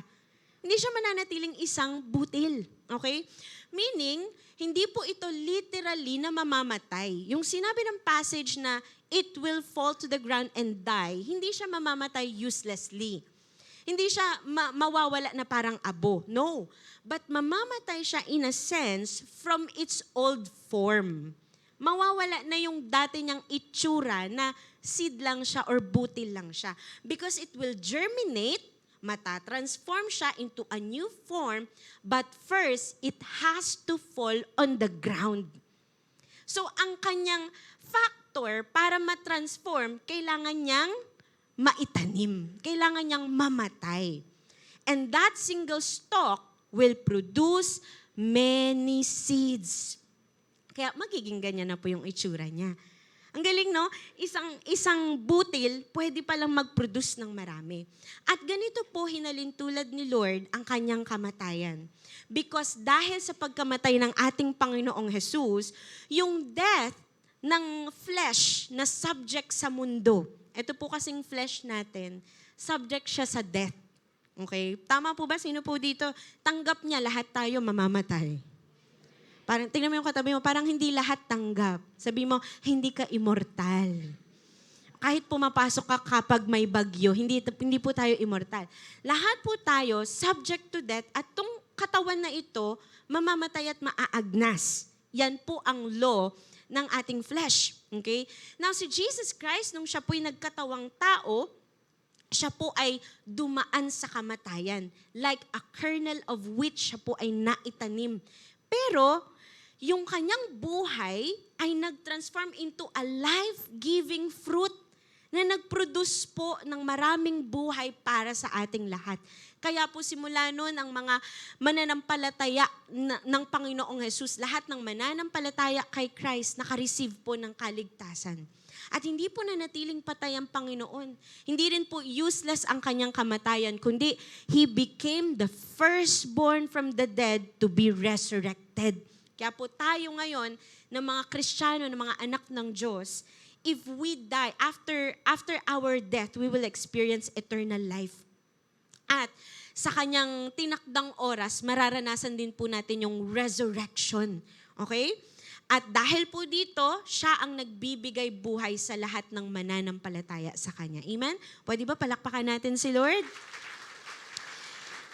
Hindi siya mananatiling isang butil. Okay? Meaning, hindi po ito literally na mamamatay. Yung sinabi ng passage na it will fall to the ground and die, hindi siya mamamatay uselessly. Hindi siya mawawala na parang abo. No. But mamamatay siya in a sense from its old form. Mawawala na yung dati niyang itsura na seed lang siya or butil lang siya. Because it will germinate, matatransform siya into a new form, but first, it has to fall on the ground. So, ang kanyang factor para matransform, kailangan niyang maitanim. Kailangan niyang mamatay. And that single stalk will produce many seeds. Kaya magiging ganyan na po yung itsura niya. Ang galing, no? Isang butil, pwede palang mag-produce ng marami. At ganito po hinalintulad ni Lord ang kanyang kamatayan. Because dahil sa pagkamatay ng ating Panginoong Jesus, yung death ng flesh na subject sa mundo, ito po kasing flesh natin, subject siya sa death. Okay? Tama po ba? Sino po dito? Tanggap niya, lahat tayo mamamatay. Parang, tingnan mo yung katabi mo, parang hindi lahat tanggap. Sabi mo, hindi ka immortal. Kahit pumapasok ka kapag may bagyo, hindi po tayo immortal. Lahat po tayo subject to death at tong katawan na ito, mamamatay at maaagnas. Yan po ang law ng ating flesh. Okay? Now, si Jesus Christ, nung siya po'y nagkatawang tao, siya po ay dumaan sa kamatayan. Like a kernel of wheat, siya po ay naitanim. Pero, yung kanyang buhay ay nag-transform into a life-giving fruit na nag-produce po ng maraming buhay para sa ating lahat. Kaya po simula noon ang mga mananampalataya ng Panginoong Jesus, lahat ng mananampalataya kay Christ naka-receive po ng kaligtasan. At hindi po nanatiling patay ang Panginoon. Hindi rin po useless ang kanyang kamatayan, kundi He became the firstborn from the dead to be resurrected Kaya po tayo ngayon, ng mga Kristiyano, ng mga anak ng Diyos, if we die, after our death, we will experience eternal life. At sa kanyang tinakdang oras, mararanasan din po natin yung resurrection. Okay? At dahil po dito, siya ang nagbibigay buhay sa lahat ng mananampalataya sa kanya. Amen? Pwede ba palakpakan natin si Lord?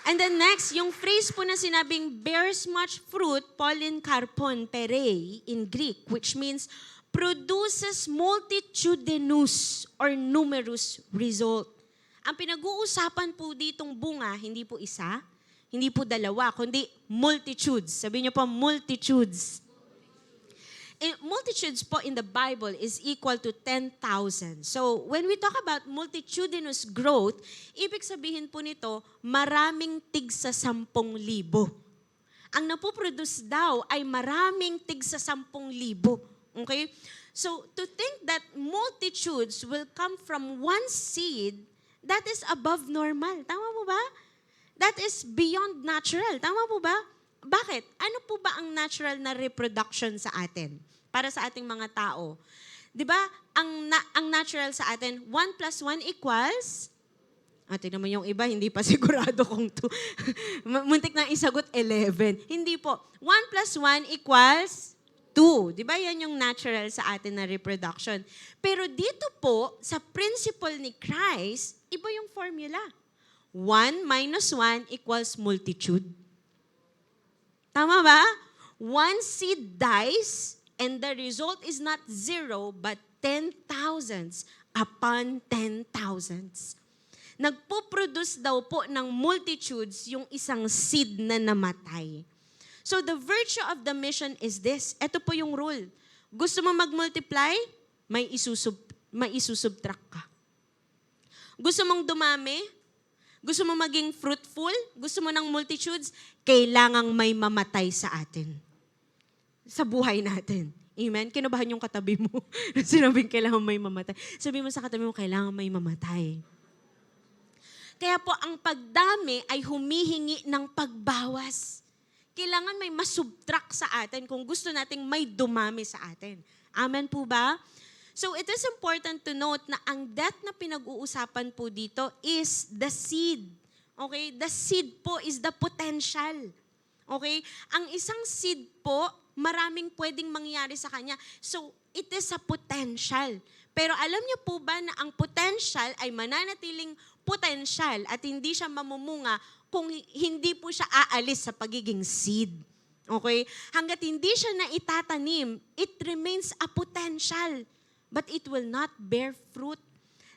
And then next, yung phrase po na sinabing bears much fruit, pollen karpon perei in Greek, which means produces multitudinous or numerous result. Ang pinag-uusapan po ditong bunga, hindi po isa, hindi po dalawa, kundi multitudes. Sabihin niyo po, multitudes. Multitudes po in the Bible is equal to 10,000. So, when we talk about multitudinous growth, ibig sabihin po nito, maraming tigsa 10,000. Ang napoproduce daw ay maraming tigsa 10,000. Okay? So, to think that multitudes will come from one seed, that is above normal. Tama po ba? That is beyond natural. Tama po ba? Bakit? Ano po ba ang natural na reproduction sa atin? Para sa ating mga tao. 'Di ba? Ang natural sa atin, 1 + 1 equals, tingnan mo yung iba, hindi pa sigurado kung 2. Muntik na isagot 11. Hindi po. 1 + 1 equals 2. 'Di ba? Yan yung natural sa atin na reproduction. Pero dito po, sa principle ni Christ, iba yung formula. 1 - 1 equals multitude. Tama ba? One seed dies, and the result is not 0, but 10,000s upon 10,000s. Nagpo-produce daw po ng multitudes yung isang seed na namatay. So the virtue of the mission is this. Ito po yung rule. Gusto mo mag-multiply? May isusubtract ka. Gusto mong dumami? Gusto mo maging fruitful? Gusto mo ng multitudes? Kailangang may mamatay sa atin. Sa buhay natin. Amen? Kinabahan yung katabi mo. Sinabing kailangan may mamatay. Sabi mo sa katabi mo, kailangan may mamatay. Kaya po, ang pagdami ay humihingi ng pagbawas. Kailangan may masubtract sa atin kung gusto nating may dumami sa atin. Amen po ba? So it is important to note na ang death na pinag-uusapan po dito is the seed. Okay? The seed po is the potential. Okay? Ang isang seed po, maraming pwedeng mangyari sa kanya. So it is a potential. Pero alam niyo po ba na ang potential ay mananatiling potential at hindi siya mamumunga kung hindi po siya aalis sa pagiging seed. Okay? Hanggat hindi siya na itatanim, it remains a potential. But it will not bear fruit.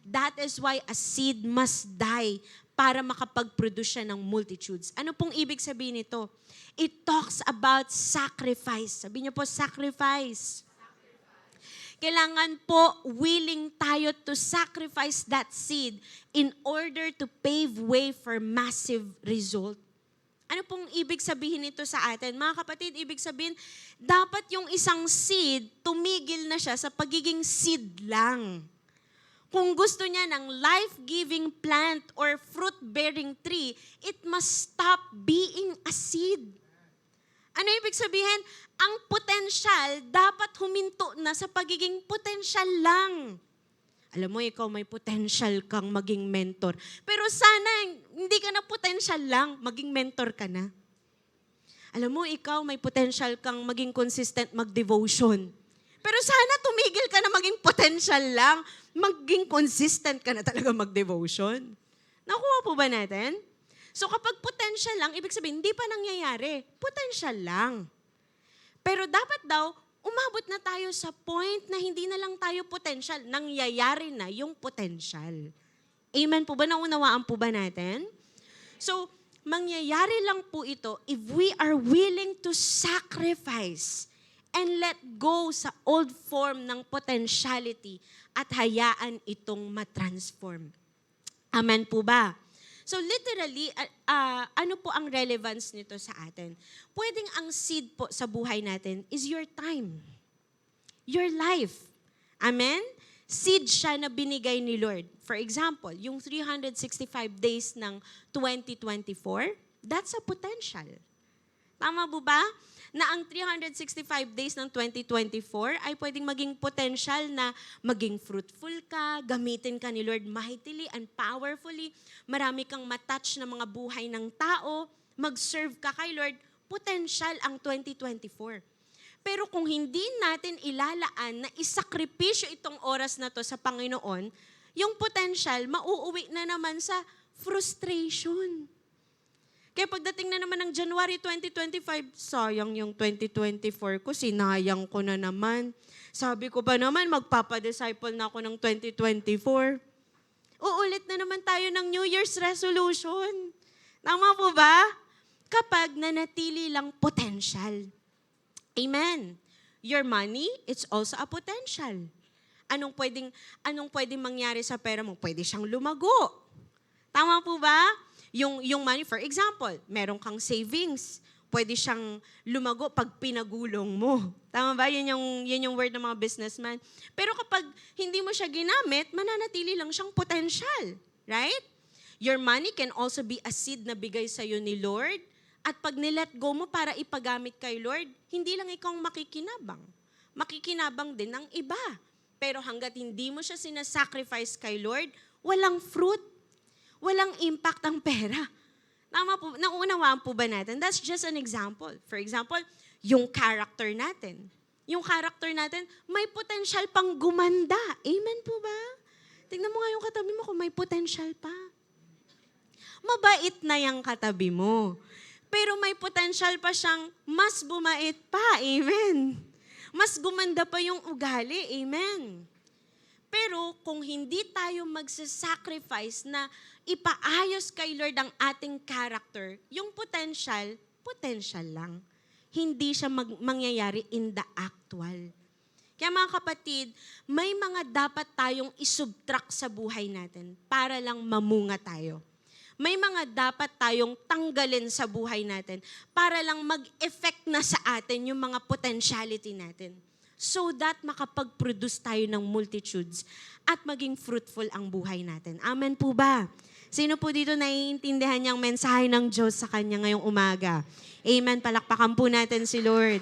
That is why a seed must die para makapag-produce siya ng multitudes. Ano pong ibig sabihin nito? It talks about sacrifice. Sabi niyo po, sacrifice. Kailangan po willing tayo to sacrifice that seed in order to pave way for massive result. Ano pong ibig sabihin nito sa atin? Mga kapatid, ibig sabihin, dapat yung isang seed, tumigil na siya sa pagiging seed lang. Kung gusto niya ng life-giving plant or fruit-bearing tree, it must stop being a seed. Ano ibig sabihin? Ang potential dapat huminto na sa pagiging potential lang. Alam mo, ikaw may potential kang maging mentor. Pero sana, hindi ka na potential lang, maging mentor ka na. Alam mo, ikaw may potential kang maging consistent mag-devotion. Pero sana tumigil ka na maging potential lang, maging consistent ka na talaga mag-devotion. Nakuha po ba natin? So kapag potential lang, ibig sabihin, hindi pa nangyayari. Potential lang. Pero dapat daw, umabot na tayo sa point na hindi na lang tayo potential, nangyayari na yung potential. Amen po ba? Naunawaan po ba natin? So, mangyayari lang po ito if we are willing to sacrifice and let go sa old form ng potentiality at hayaan itong matransform. Amen po ba? So literally, ano po ang relevance nito sa atin? Pwedeng ang seed po sa buhay natin is your time. Your life. Amen? Seed siya na binigay ni Lord. For example, yung 365 days ng 2024, that's a potential. Tama po ba? na ang 365 days ng 2024 ay pwedeng maging potential na maging fruitful ka, gamitin ka ni Lord mightily and powerfully, marami kang matouch na mga buhay ng tao, mag-serve ka kay Lord, potential ang 2024. Pero kung hindi natin ilalaan na isakripisyo itong oras na to sa Panginoon, yung potential mauuwi na naman sa frustration. Kaya pagdating na naman ng January 2025, sayang yung 2024 ko, sinayang ko na naman. Sabi ko ba naman, magpapadisciple na ako ng 2024. Uulit na naman tayo ng New Year's resolution. Tama po ba? Kapag nanatili lang potential. Amen. Your money, it's also a potential. Anong pwedeng mangyari sa pera mo? Pwede siyang lumago. Tama po ba? Yung money, for example, meron kang savings. Pwede siyang lumago pag pinagulong mo. Tama ba? Yun yung word ng mga businessman. Pero kapag hindi mo siya ginamit, mananatili lang siyang potential. Right? Your money can also be a seed na bigay sa'yo ni Lord. At pag nilet go mo para ipagamit kay Lord, hindi lang ikaw makikinabang. Makikinabang din ng iba. Pero hanggat hindi mo siya sinasacrifice kay Lord, walang fruit. Walang impact ang pera. Tama po, naunawaan po ba natin? That's just an example. For example, yung character natin. Yung character natin, may potential pang gumanda. Amen po ba? Tingnan mo nga yung katabi mo kung may potential pa. Mabait na yung katabi mo. Pero may potential pa siyang mas bumait pa. Amen. Mas gumanda pa yung ugali. Amen. Pero kung hindi tayo magsasacrifice na ipaayos kay Lord ang ating character, yung potential lang. Hindi siya mangyayari in the actual. Kaya mga kapatid, may mga dapat tayong isubtract sa buhay natin para lang mamunga tayo. May mga dapat tayong tanggalin sa buhay natin para lang mag-effect na sa atin yung mga potentiality natin. So that makapag-produce tayo ng multitudes at maging fruitful ang buhay natin. Amen po ba? Sino po dito naiintindihan niyang mensahe ng Diyos sa kanya ngayong umaga? Amen. Palakpakan po natin si Lord.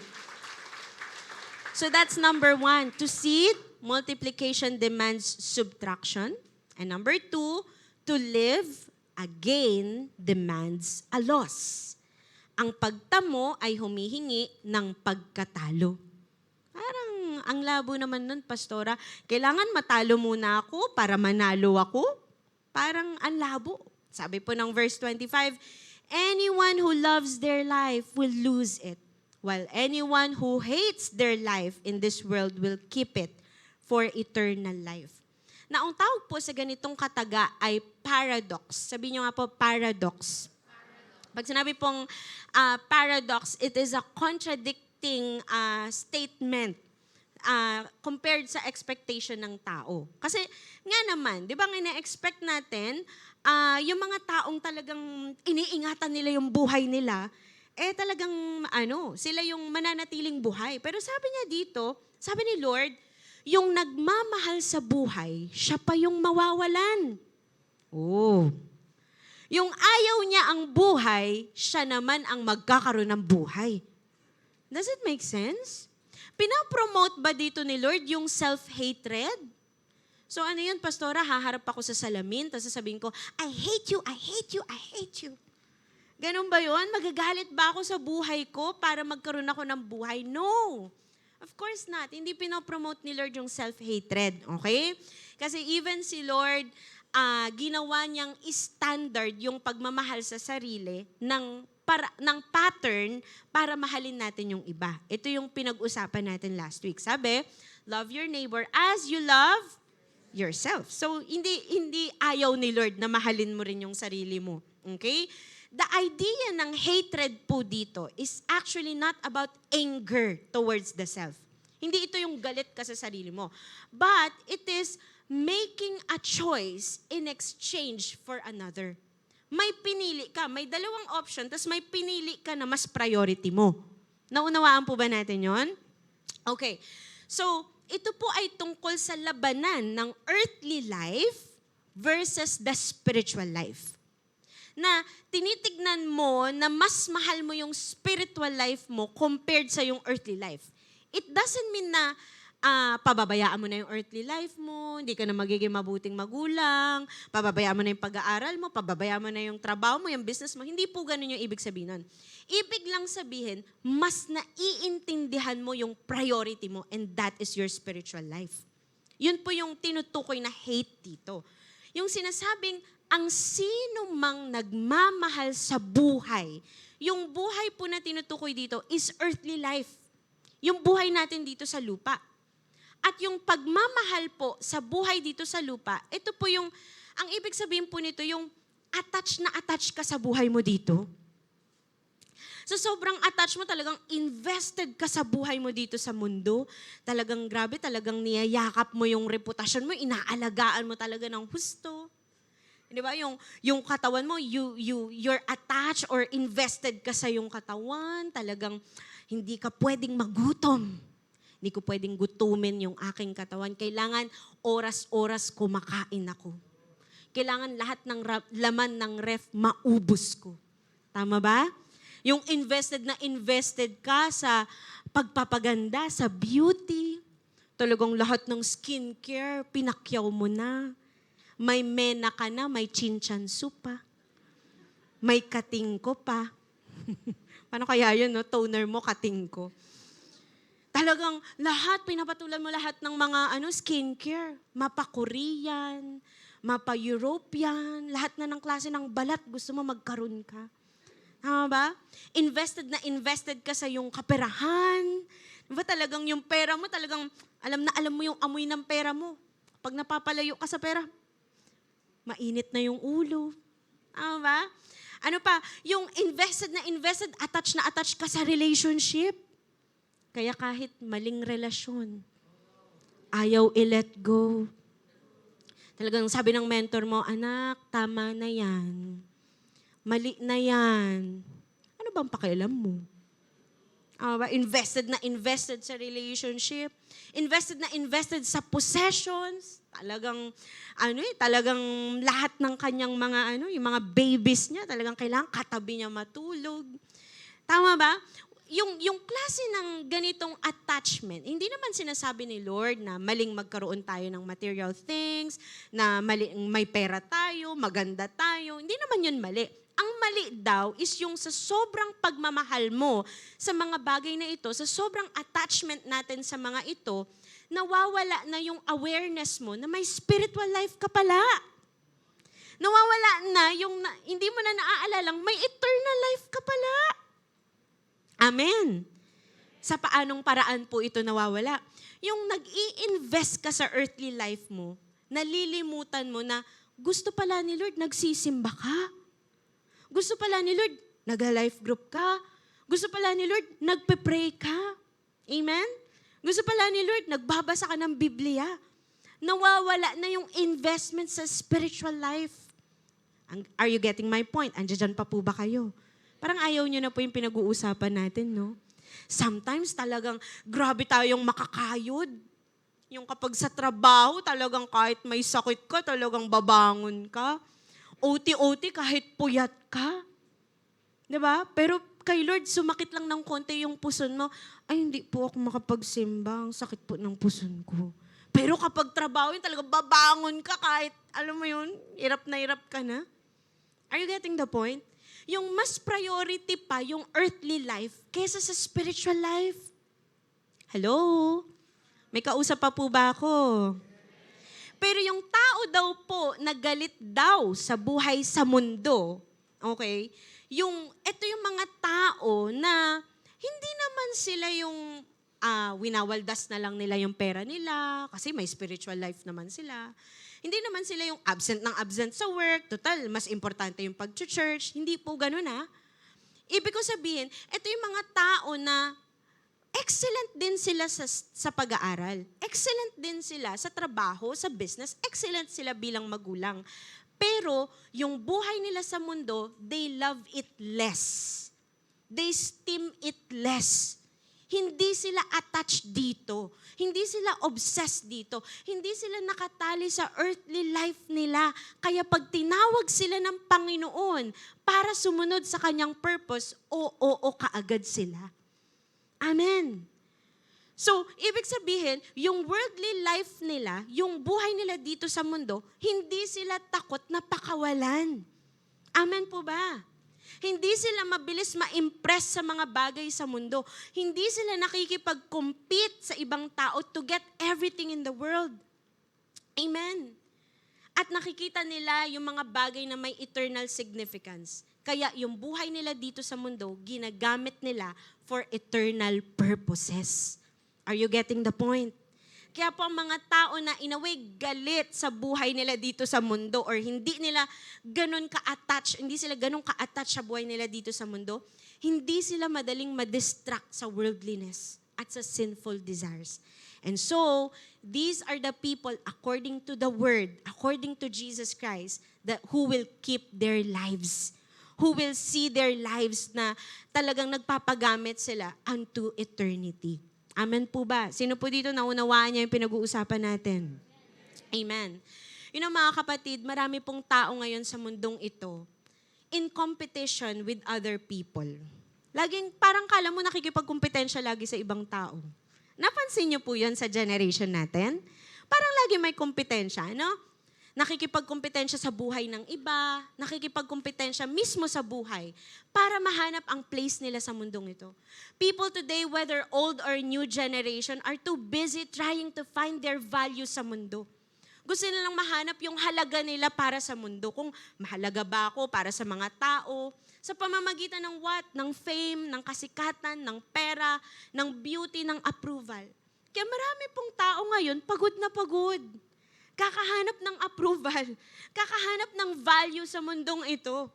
So that's number 1. To seed, multiplication demands subtraction. And number 2, to live, again, demands a loss. Ang pagtamo ay humihingi ng pagkatalo. Parang ang labo naman nun, Pastora. Kailangan matalo muna ako para manalo ako? Parang ang labo. Sabi po ng verse 25, anyone who loves their life will lose it, while anyone who hates their life in this world will keep it for eternal life. Na ang tawag po sa ganitong kataga ay paradox. Sabi niyo nga po, paradox. Pag sinabi pong paradox, it is a contradicting statement compared sa expectation ng tao. Kasi nga naman, di ba nga ina-expect natin, yung mga taong talagang iniingatan nila yung buhay nila, talagang sila yung mananatiling buhay. Pero sabi niya dito, sabi ni Lord, yung nagmamahal sa buhay, siya pa yung mawawalan. Oh. Yung ayaw niya ang buhay, siya naman ang magkakaroon ng buhay. Does it make sense? Pinapromote ba dito ni Lord yung self-hatred? So ano yun, Pastora? Haharap ako sa salamin, tapos sasabihin ko, I hate you, I hate you, I hate you. Ganun ba yun? Magagalit ba ako sa buhay ko para magkaroon ako ng buhay? No. Of course not. Hindi pinapromote ni Lord yung self-hatred. Okay? Kasi even si Lord, ginawa niyang standard yung pagmamahal sa sarili ng pattern para mahalin natin yung iba. Ito yung pinag-usapan natin last week. Sabi, love your neighbor as you love yourself. So, hindi ayaw ni Lord na mahalin mo rin yung sarili mo. Okay? The idea ng hatred po dito is actually not about anger towards the self. Hindi ito yung galit ka sa sarili mo. But it is making a choice in exchange for another. May pinili ka, may dalawang option, tapos may pinili ka na mas priority mo. Naunawaan po ba natin yon? Okay. So, ito po ay tungkol sa labanan ng earthly life versus the spiritual life. na tinitignan mo na mas mahal mo yung spiritual life mo compared sa yung earthly life. It doesn't mean na pababayaan mo na yung earthly life mo, hindi ka na magiging mabuting magulang, pababayaan mo na yung pag-aaral mo, pababayaan mo na yung trabaho mo, yung business mo. Hindi po ganun yung ibig sabihin nun. Ibig lang sabihin, mas naiintindihan mo yung priority mo, and that is your spiritual life. Yun po yung tinutukoy na hate dito. Yung sinasabing, ang sino mang nagmamahal sa buhay, yung buhay po na tinutukoy dito is earthly life. Yung buhay natin dito sa lupa. At yung pagmamahal po sa buhay dito sa lupa, ito po yung, ang ibig sabihin po nito, yung attach ka sa buhay mo dito. So sobrang attached mo, talagang invested ka sa buhay mo dito sa mundo. Talagang grabe, talagang niyayakap mo yung reputasyon mo, inaalagaan mo talaga ng husto. Di ba? Yung katawan mo, you're attached or invested ka sa yung katawan. Talagang hindi ka pwedeng magutom. Hindi ko pwedeng gutumin yung aking katawan. Kailangan oras-oras kumakain ako. Kailangan lahat ng laman ng ref maubos ko. Tama ba? Yung invested ka sa pagpapaganda, sa beauty. Talagang lahat ng skincare, pinakyaw mo na. May mena ka na, may chinchansu pa. May katingko pa. Paano kaya yun, no? Toner mo, katingko. Talagang lahat, pinapatulan mo lahat ng mga skincare. Mapa-Korean, mapa-European, lahat na ng klase ng balat, gusto mo magkaroon ka. Tama ba? Invested ka sa yung kaperahan. Diba talagang yung pera mo, talagang alam mo yung amoy ng pera mo. Pag napapalayo ka sa pera, mainit na yung ulo. Tama ba? Ano pa? Yung invested, attached ka sa relationship. Kaya kahit maling relasyon, ayaw i-let go. Talagang sabi ng mentor mo, anak, tama na yan. Mali na yan. Ano bang pakialam mo? Invested sa relationship. Invested sa possessions. Talagang lahat ng kanyang mga, yung mga babies niya, talagang kailangan katabi niya matulog. Tama ba? Yung klase ng ganitong attachment, hindi naman sinasabi ni Lord na maling magkaroon tayo ng material things, na may pera tayo, maganda tayo. Hindi naman yun mali. Ang mali daw is yung sa sobrang pagmamahal mo sa mga bagay na ito, sa sobrang attachment natin sa mga ito, nawawala na yung awareness mo na may spiritual life ka pala. Nawawala na yung hindi mo na naaalala, may eternal life ka pala. Amen. Sa paanong paraan po ito nawawala? Yung nag-i-invest ka sa earthly life mo, nalilimutan mo na gusto pala ni Lord, nagsisimba ka. Gusto pala ni Lord, nag-life group ka. Gusto pala ni Lord, nagpe-pray ka. Amen? Gusto pala ni Lord, nagbabasa ka ng Biblia. Nawawala na yung investment sa spiritual life. Are you getting my point? Andiyan pa po ba kayo? Parang ayaw nyo na po yung pinag-uusapan natin, no? Sometimes talagang grabe tayong makakayod. Yung kapag sa trabaho, talagang kahit may sakit ka, talagang babangon ka. OT-OT kahit puyat ka. Diba? Pero kay Lord, sumakit lang ng konti yung puson mo. Ay, hindi po ako makapagsimba. Ang sakit po ng puson ko. Pero kapag trabaho yun, talagang babangon ka kahit, alam mo yun, hirap ka na. Are you getting the point? Yung mas priority pa yung earthly life kesa sa spiritual life. Hello? May kausap pa po ba ako? Pero yung tao daw po nagalit daw sa buhay sa mundo, okay? Ito yung mga tao na hindi naman sila yung winawaldas na lang nila yung pera nila kasi may spiritual life naman sila. Hindi naman sila yung absent sa work. Total, mas importante yung pag-church. Hindi po ganun Ibig ko sabihin, ito yung mga tao na excellent din sila sa pag-aaral. Excellent din sila sa trabaho, sa business. Excellent sila bilang magulang. Pero yung buhay nila sa mundo, they love it less. They esteem it less. Hindi sila attached dito. Hindi sila obsessed dito. Hindi sila nakatali sa earthly life nila. Kaya pag tinawag sila ng Panginoon para sumunod sa kanyang purpose, oo kaagad sila. Amen. So, ibig sabihin, yung worldly life nila, yung buhay nila dito sa mundo, hindi sila takot na pakawalan. Amen po ba? Hindi sila mabilis ma-impress sa mga bagay sa mundo. Hindi sila nakikipag-compete sa ibang tao to get everything in the world. Amen. At nakikita nila yung mga bagay na may eternal significance. Kaya yung buhay nila dito sa mundo, ginagamit nila for eternal purposes. Are you getting the point? Kaya po ang mga tao na in a way galit sa buhay nila dito sa mundo or hindi nila ganun ka-attach, hindi sila ganun ka-attach sa buhay nila dito sa mundo, hindi sila madaling ma-distract sa worldliness at sa sinful desires. And so, these are the people according to the Word, according to Jesus Christ, that who will keep their lives, who will see their lives na talagang nagpapagamit sila unto eternity. Amen po ba? Sino po dito naunawaan niya yung pinag-uusapan natin? Amen. You know mga kapatid, marami pong tao ngayon sa mundong ito in competition with other people. Laging parang kala mo nakikipagkumpetensya lagi sa ibang tao. Napansin niyo po yun sa generation natin? Parang lagi may kompetensya, no? Nakikipagkompetensya sa buhay ng iba, nakikipagkompetensya mismo sa buhay para mahanap ang place nila sa mundong ito. People today, whether old or new generation, are too busy trying to find their value sa mundo. Gusto nilang mahanap yung halaga nila para sa mundo. Kung mahalaga ba ako para sa mga tao, sa pamamagitan ng what? Ng fame, ng kasikatan, ng pera, ng beauty, ng approval. Kaya marami pong tao ngayon, pagod na pagod. Kakahanap ng approval. Kakahanap ng value sa mundong ito.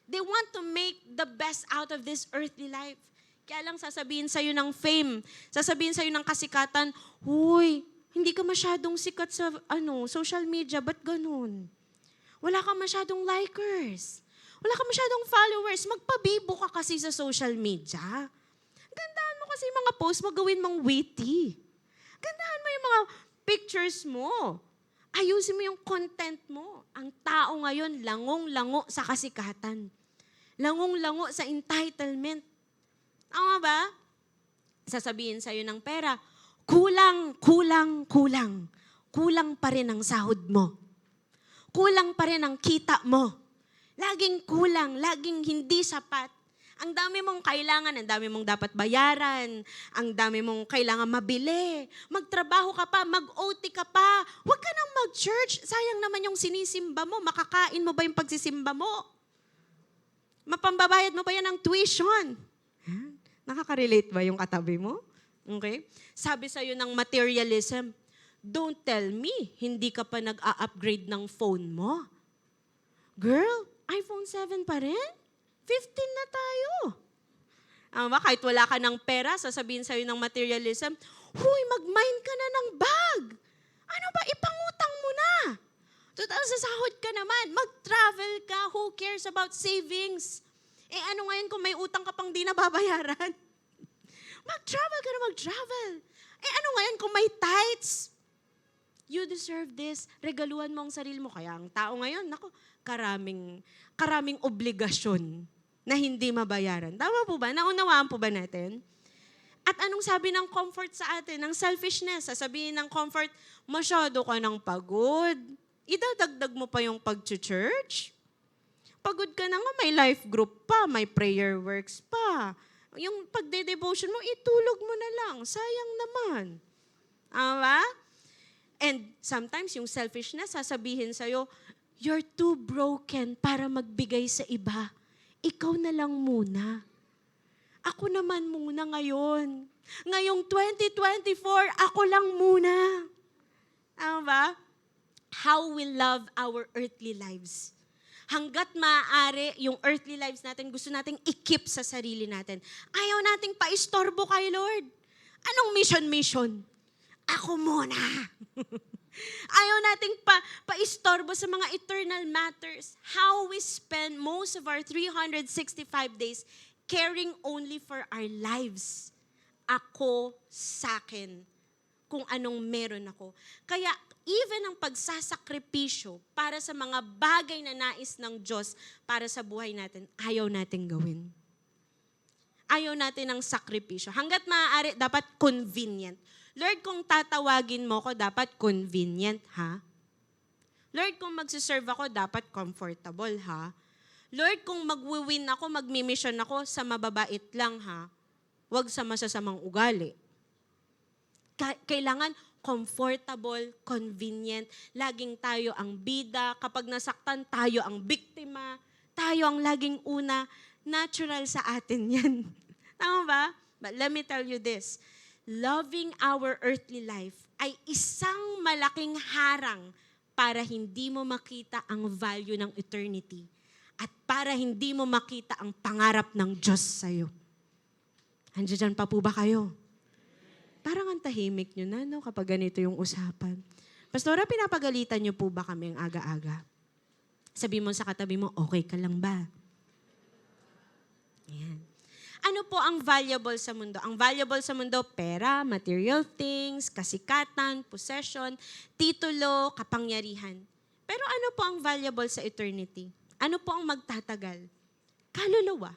They want to make the best out of this earthly life. Kaya lang sasabihin sa'yo ng fame, sasabihin sa'yo ng kasikatan, huy, hindi ka masyadong sikat sa social media, ba't ganun? Wala ka masyadong likers. Wala ka masyadong followers. Magpabibo ka kasi sa social media. Gandaan mo kasi yung mga post mo, gawin mong witty. Gandaan mo yung mga pictures mo. Ayusin mo yung content mo. Ang tao ngayon, langong-lango sa kasikatan. Langong-lango sa entitlement. Tama ba? Sasabihin sa'yo ng pera, kulang, kulang, kulang. Kulang pa rin ang sahod mo. Kulang pa rin ang kita mo. Laging kulang, laging hindi sapat. Ang dami mong kailangan, ang dami mong dapat bayaran, ang dami mong kailangan mabili. Magtrabaho ka pa, mag-OT ka pa. Huwag ka nang mag-church. Sayang naman yung sinisimba mo. Makakain mo ba yung pagsisimba mo? Mapambabayad mo ba yan ng tuition? Nakaka-relate ba yung katabi mo? Okay? Sabi sa'yo ng materialism, don't tell me, hindi ka pa nag-a-upgrade ng phone mo. Girl, iPhone 7 pa rin? 15 na tayo. Kahit wala ka ng pera, sasabihin sa'yo ng materialism, huy, mag-mine ka na ng bag. Ano ba, ipangutang mo na. Total, sasahod ka naman. Mag-travel ka. Who cares about savings? Ano ngayon kung may utang ka pang di nababayaran? Mag-travel ka na mag-travel. Ano ngayon kung may tithes? You deserve this. Regaluhan mo ang sarili mo. Kaya ang tao ngayon, karaming obligasyon na hindi mabayaran. Tama po ba? Naunawaan po ba natin? At anong sabi ng comfort sa atin? Ng selfishness. Sasabihin ng comfort, masyado ka ng pagod. Idadagdag mo pa yung pag-church. Pagod ka na nga, may life group pa, may prayer works pa. Yung pagde-devotion mo, itulog mo na lang. Sayang naman. Tama? And sometimes yung selfishness, sasabihin sa'yo, you're too broken para magbigay sa iba. Ikaw na lang muna. Ako naman muna ngayon. Ngayong 2024, ako lang muna. Tama ba? How we love our earthly lives. Hanggat maaari, yung earthly lives natin, gusto nating i-keep sa sarili natin. Ayaw nating paistorbo kay Lord. Anong mission? Ako muna. Ayaw nating paistorbo sa mga eternal matters. How we spend most of our 365 days caring only for our lives. ako sa'kin kung anong meron ako. Kaya even ang pagsasakripisyo para sa mga bagay na nais ng Diyos para sa buhay natin, ayaw natin gawin. Ayaw natin ng sakripisyo. Hanggat maaari, dapat convenient. Lord, kung tatawagin mo ko, dapat convenient, ha? Lord, kung magsiserve ako, dapat comfortable, ha? Lord, kung magwiwin ako, magmimission ako, sa mababait lang, ha? Huwag sa masasamang ugali. Kailangan comfortable, convenient. Laging tayo ang bida. Kapag nasaktan, tayo ang biktima. Tayo ang laging una. Natural sa atin yan. Tama ba? But let me tell you this. Loving our earthly life ay isang malaking harang para hindi mo makita ang value ng eternity at para hindi mo makita ang pangarap ng Diyos sa'yo. Andiyan pa po ba kayo? Parang ang tahimik nyo na, no, kapag ganito yung usapan. Pastora, pinapagalitan nyo po ba kami ang aga-aga? Sabi mo sa katabi mo, okay ka lang ba? Yan. Ano po ang valuable sa mundo? Ang valuable sa mundo, pera, material things, kasikatan, possession, titulo, kapangyarihan. Pero ano po ang valuable sa eternity? Ano po ang magtatagal? Kaluluwa.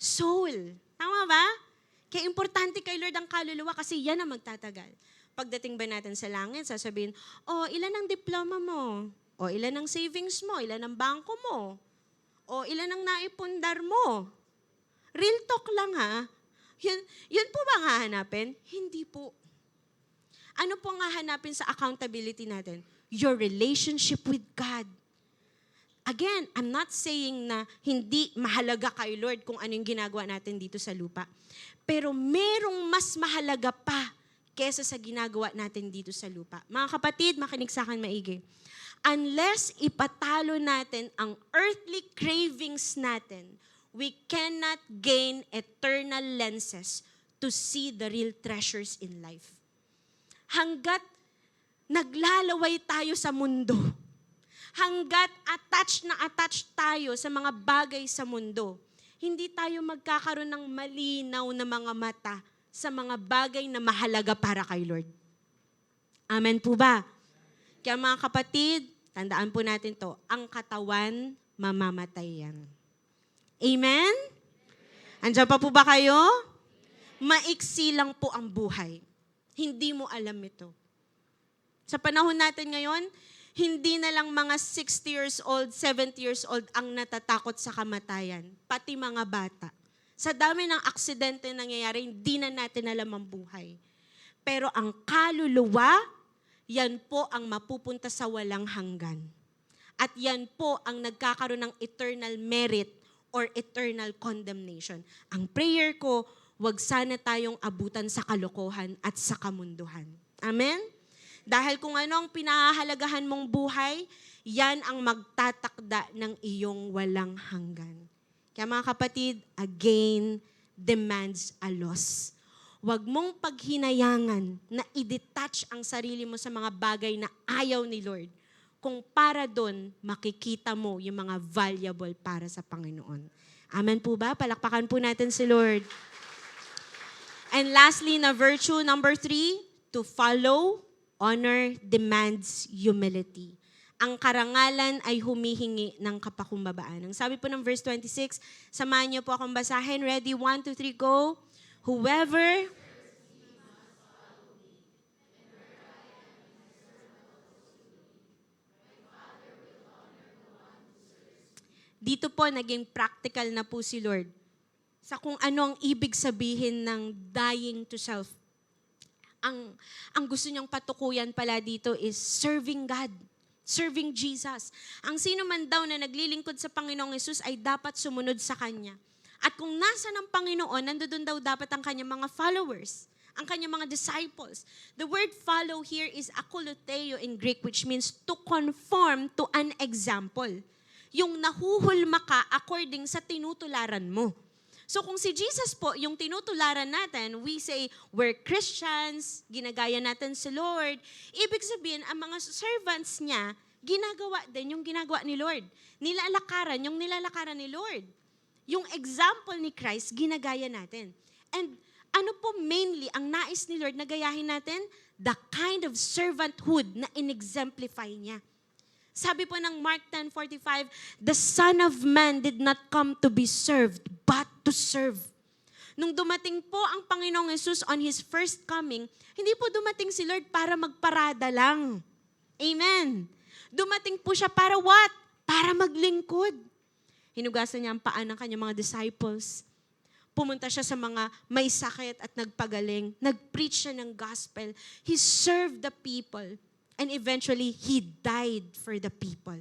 Soul. Tama ba? Kaya importante kay Lord ang kaluluwa kasi yan ang magtatagal. Pagdating ba natin sa langit, sasabihin, ilan ang diploma mo? Ilan ang savings mo? Ilan ang bangko mo? Ilan ang naipundar mo? Real talk lang ha. Yun po ba ang hahanapin? Hindi po. Ano po ang hahanapin sa accountability natin? Your relationship with God. Again, I'm not saying na hindi mahalaga kay Lord kung ano yung ginagawa natin dito sa lupa. Pero merong mas mahalaga pa kesa sa ginagawa natin dito sa lupa. Mga kapatid, makinig sa akin maigi. Unless ipatalo natin ang earthly cravings natin, we cannot gain eternal lenses to see the real treasures in life. Hanggat naglalaway tayo sa mundo, hanggat attached tayo sa mga bagay sa mundo, hindi tayo magkakaroon ng malinaw na mga mata sa mga bagay na mahalaga para kay Lord. Amen po ba? Kaya mga kapatid, tandaan po natin to, ang katawan, mamamatay yan. Amen? Andiyan pa po ba kayo? Maiksi lang po ang buhay. Hindi mo alam ito. Sa panahon natin ngayon, hindi na lang mga 60 years old, 70 years old ang natatakot sa kamatayan. Pati mga bata. Sa dami ng aksidente nangyayari, hindi na natin alam ang buhay. Pero ang kaluluwa, yan po ang mapupunta sa walang hanggan. At yan po ang nagkakaroon ng eternal merit or eternal condemnation. Ang prayer ko, wag sana tayong abutan sa kalokohan at sa kamunduhan. Amen? Dahil kung ano ang pinahahalagahan mong buhay, yan ang magtatakda ng iyong walang hanggan. Kaya mga kapatid, a gain demands a loss. Huwag mong paghinayangan na i-detach ang sarili mo sa mga bagay na ayaw ni Lord. Kung para doon, makikita mo yung mga valuable para sa Panginoon. Amen po ba? Palakpakan po natin si Lord. And lastly, na virtue number 3, to follow, honor demands humility. Ang karangalan ay humihingi ng kapakumbabaan. Ang sabi po ng verse 26, samahan niyo po akong basahin. Ready? 1, 2, 3, go. Whoever dito po naging practical na po si Lord sa kung ano ang ibig sabihin ng dying to self. Ang gusto niyang patukuyan pala dito is serving God, serving Jesus. Ang sino man daw na naglilingkod sa Panginoong Hesus ay dapat sumunod sa Kanya. At kung nasa ng Panginoon, nandoon daw dapat ang Kanyang mga followers, ang Kanyang mga disciples. The word follow here is akoloutheo in Greek, which means to conform to an example. Yung nahuhulma ka according sa tinutularan mo. So kung si Jesus po, yung tinutularan natin, we say, we're Christians, ginagaya natin si Lord. Ibig sabihin, ang mga servants niya, ginagawa din yung ginagawa ni Lord. Nilalakaran yung nilalakaran ni Lord. Yung example ni Christ, ginagaya natin. And ano po mainly ang nais ni Lord na gayahin natin? The kind of servanthood na in-exemplify niya. Sabi po ng Mark 10:45, the Son of Man did not come to be served, but to serve. Nung dumating po ang Panginoong Yesus on His first coming, hindi po dumating si Lord para magparada lang. Amen. Dumating po siya para what? Para maglingkod. Hinugasan niya ang paa ng kanyang mga disciples. Pumunta siya sa mga may sakit at nagpagaling. Nag-preach siya ng gospel. He served the people. And eventually, He died for the people.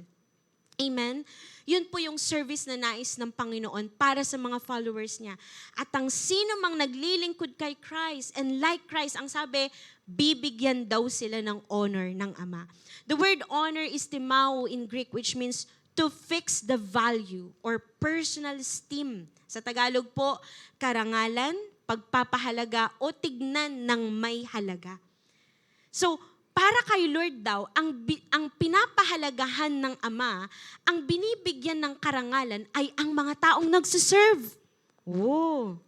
Amen? Yun po yung service na nais ng Panginoon para sa mga followers niya. At ang sino mang naglilingkod kay Christ and like Christ, ang sabi, bibigyan daw sila ng honor ng Ama. The word honor is timao in Greek, which means to fix the value or personal esteem. Sa Tagalog po, karangalan, pagpapahalaga o tignan ng may halaga. So, para kay Lord daw, ang pinapahalagahan ng Ama, ang binibigyan ng karangalan ay ang mga taong nagsiserve. Oh,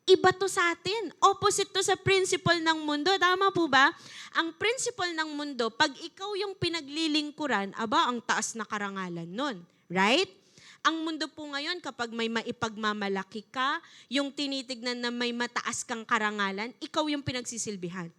iba to sa atin. Opposite to sa principle ng mundo. Tama po ba? Ang principle ng mundo, pag ikaw yung pinaglilingkuran, aba, ang taas na karangalan nun. Right? Ang mundo po ngayon, kapag may maipagmamalaki ka, yung tinitignan na may mataas kang karangalan, ikaw yung pinagsisilbihan.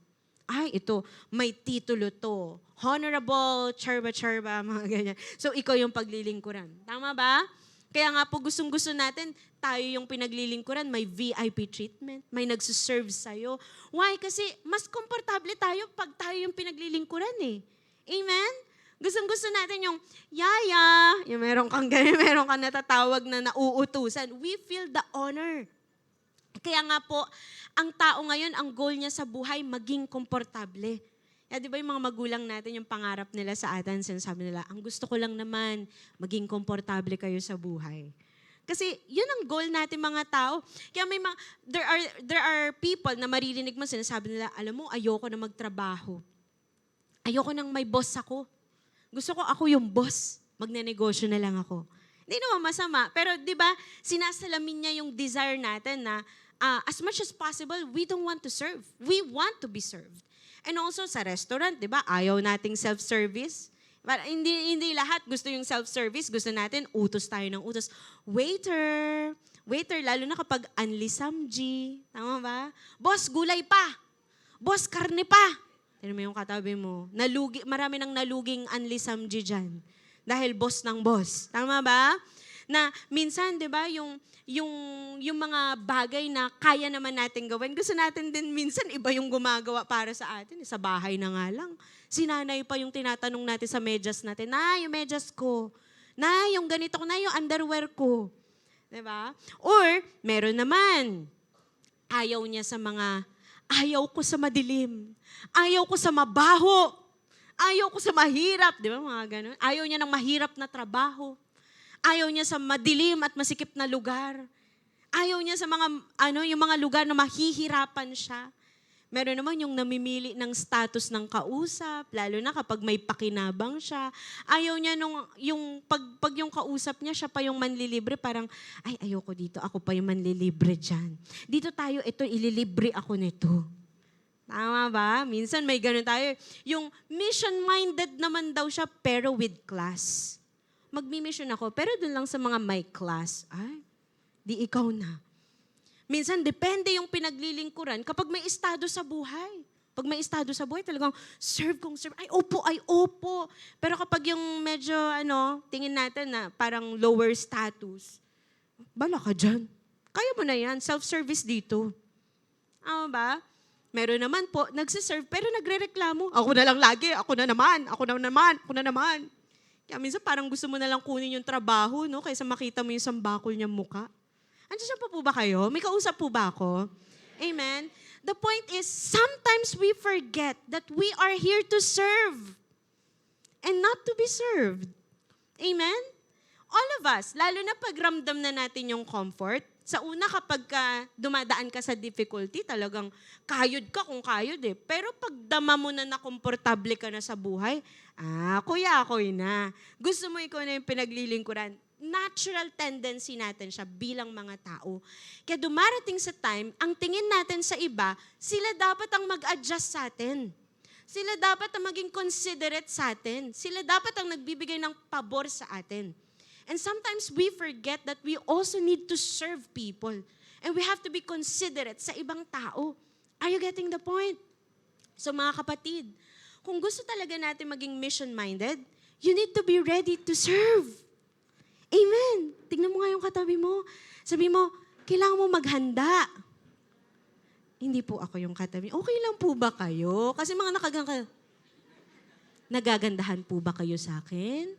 Ay, ito, may titulo to. Honorable, charba, mga ganyan. So, ikaw yung paglilingkuran. Tama ba? Kaya nga po, gustong-gusto natin, tayo yung pinaglilingkuran, may VIP treatment, may nagsuserve sa'yo. Why? Kasi mas komportable tayo pag tayo yung pinaglilingkuran eh. Amen? Gustong-gusto natin yung, yaya, yung meron kang ganyan, meron kang natatawag na nauutusan. We feel the honor. Kaya nga po, ang tao ngayon, ang goal niya sa buhay, maging komportable. Di ba yung mga magulang natin, yung pangarap nila sa atin, sinasabi nila, ang gusto ko lang naman, maging komportable kayo sa buhay. Kasi yun ang goal natin mga tao. Kaya may there are people na maririnig mo, sinasabi nila, alam mo, ayoko na magtrabaho. Ayoko nang may boss ako. Gusto ko ako yung boss. Magnenegosyo na lang ako. Hindi naman masama. Pero di ba, sinasalamin niya yung desire natin na as much as possible, we don't want to serve. We want to be served. And also sa restaurant, di ba, ayaw nating self-service. But hindi lahat gusto yung self-service. Gusto natin, utos tayo ng utos. Waiter, lalo na kapag anlisamji. Tama ba? Boss, gulay pa. Boss, karne pa. Tignan mo yung katabi mo. Marami nang naluging anlisamji dyan. Dahil boss ng boss. Tama ba? Na minsan, di ba, yung mga bagay na kaya naman natin gawin, gusto natin din minsan iba yung gumagawa para sa atin. Sa bahay na nga lang. Si nanay pa yung tinatanong natin sa medyas natin, na yung medyas ko. Na yung ganito ko, na yung underwear ko. Di ba? Or, meron naman, ayaw niya sa ayaw ko sa madilim. Ayaw ko sa mabaho. Ayaw ko sa mahirap. Di ba mga ganun? Ayaw niya ng mahirap na trabaho. Ayaw niya sa madilim at masikip na lugar. Ayaw niya sa yung mga lugar na mahihirapan siya. Meron naman yung namimili ng status ng kausap, lalo na kapag may pakinabang siya. Ayaw niya pag yung kausap niya, siya pa yung manlilibre, parang, ay, ayoko dito, ako pa yung manlilibre dyan. Dito tayo, ito, ililibre ako nito. Tama ba? Minsan may ganun tayo. Yung mission-minded naman daw siya, pero with class. Magmi-mission ako, pero dun lang sa mga may class. Ay, di ikaw na. Minsan, depende yung pinaglilingkuran kapag may estado sa buhay. Pag may estado sa buhay, talagang serve kong serve. Ay, opo. Pero kapag yung medyo, tingin natin na parang lower status, bala ka dyan. Kaya mo na yan, self-service dito. Ba? Meron naman po, nagsiserve, pero nagre-reklamo. Ako na lang lagi, ako na naman. Kaya minsan parang gusto mo na lang kunin yung trabaho, no? Kaysa makita mo yung sambakol niyang muka. Andiyan pa po ba kayo? May kausap po ba ako? Amen? The point is, sometimes we forget that we are here to serve and not to be served. Amen? All of us, lalo na pag ramdam na natin yung comfort, sa una kapag dumadaan ka sa difficulty, talagang kayod ka kung kayod eh. Pero pag dama mo na komportable ka na sa buhay, kuya, ako'y na. Gusto mo ikaw na yung pinaglilingkuran. Natural tendency natin siya bilang mga tao. Kaya dumarating sa time, ang tingin natin sa iba, sila dapat ang mag-adjust sa atin. Sila dapat ang maging considerate sa atin. Sila dapat ang nagbibigay ng pabor sa atin. And sometimes we forget that we also need to serve people. And we have to be considerate sa ibang tao. Are you getting the point? So mga kapatid, kung gusto talaga natin maging mission-minded, you need to be ready to serve. Amen. Tingnan mo nga yung katabi mo. Sabi mo, kailangan mo maghanda. Hindi po ako yung katabi. Okay lang po ba kayo? Kasi mga nagagandahan po ba kayo sa akin?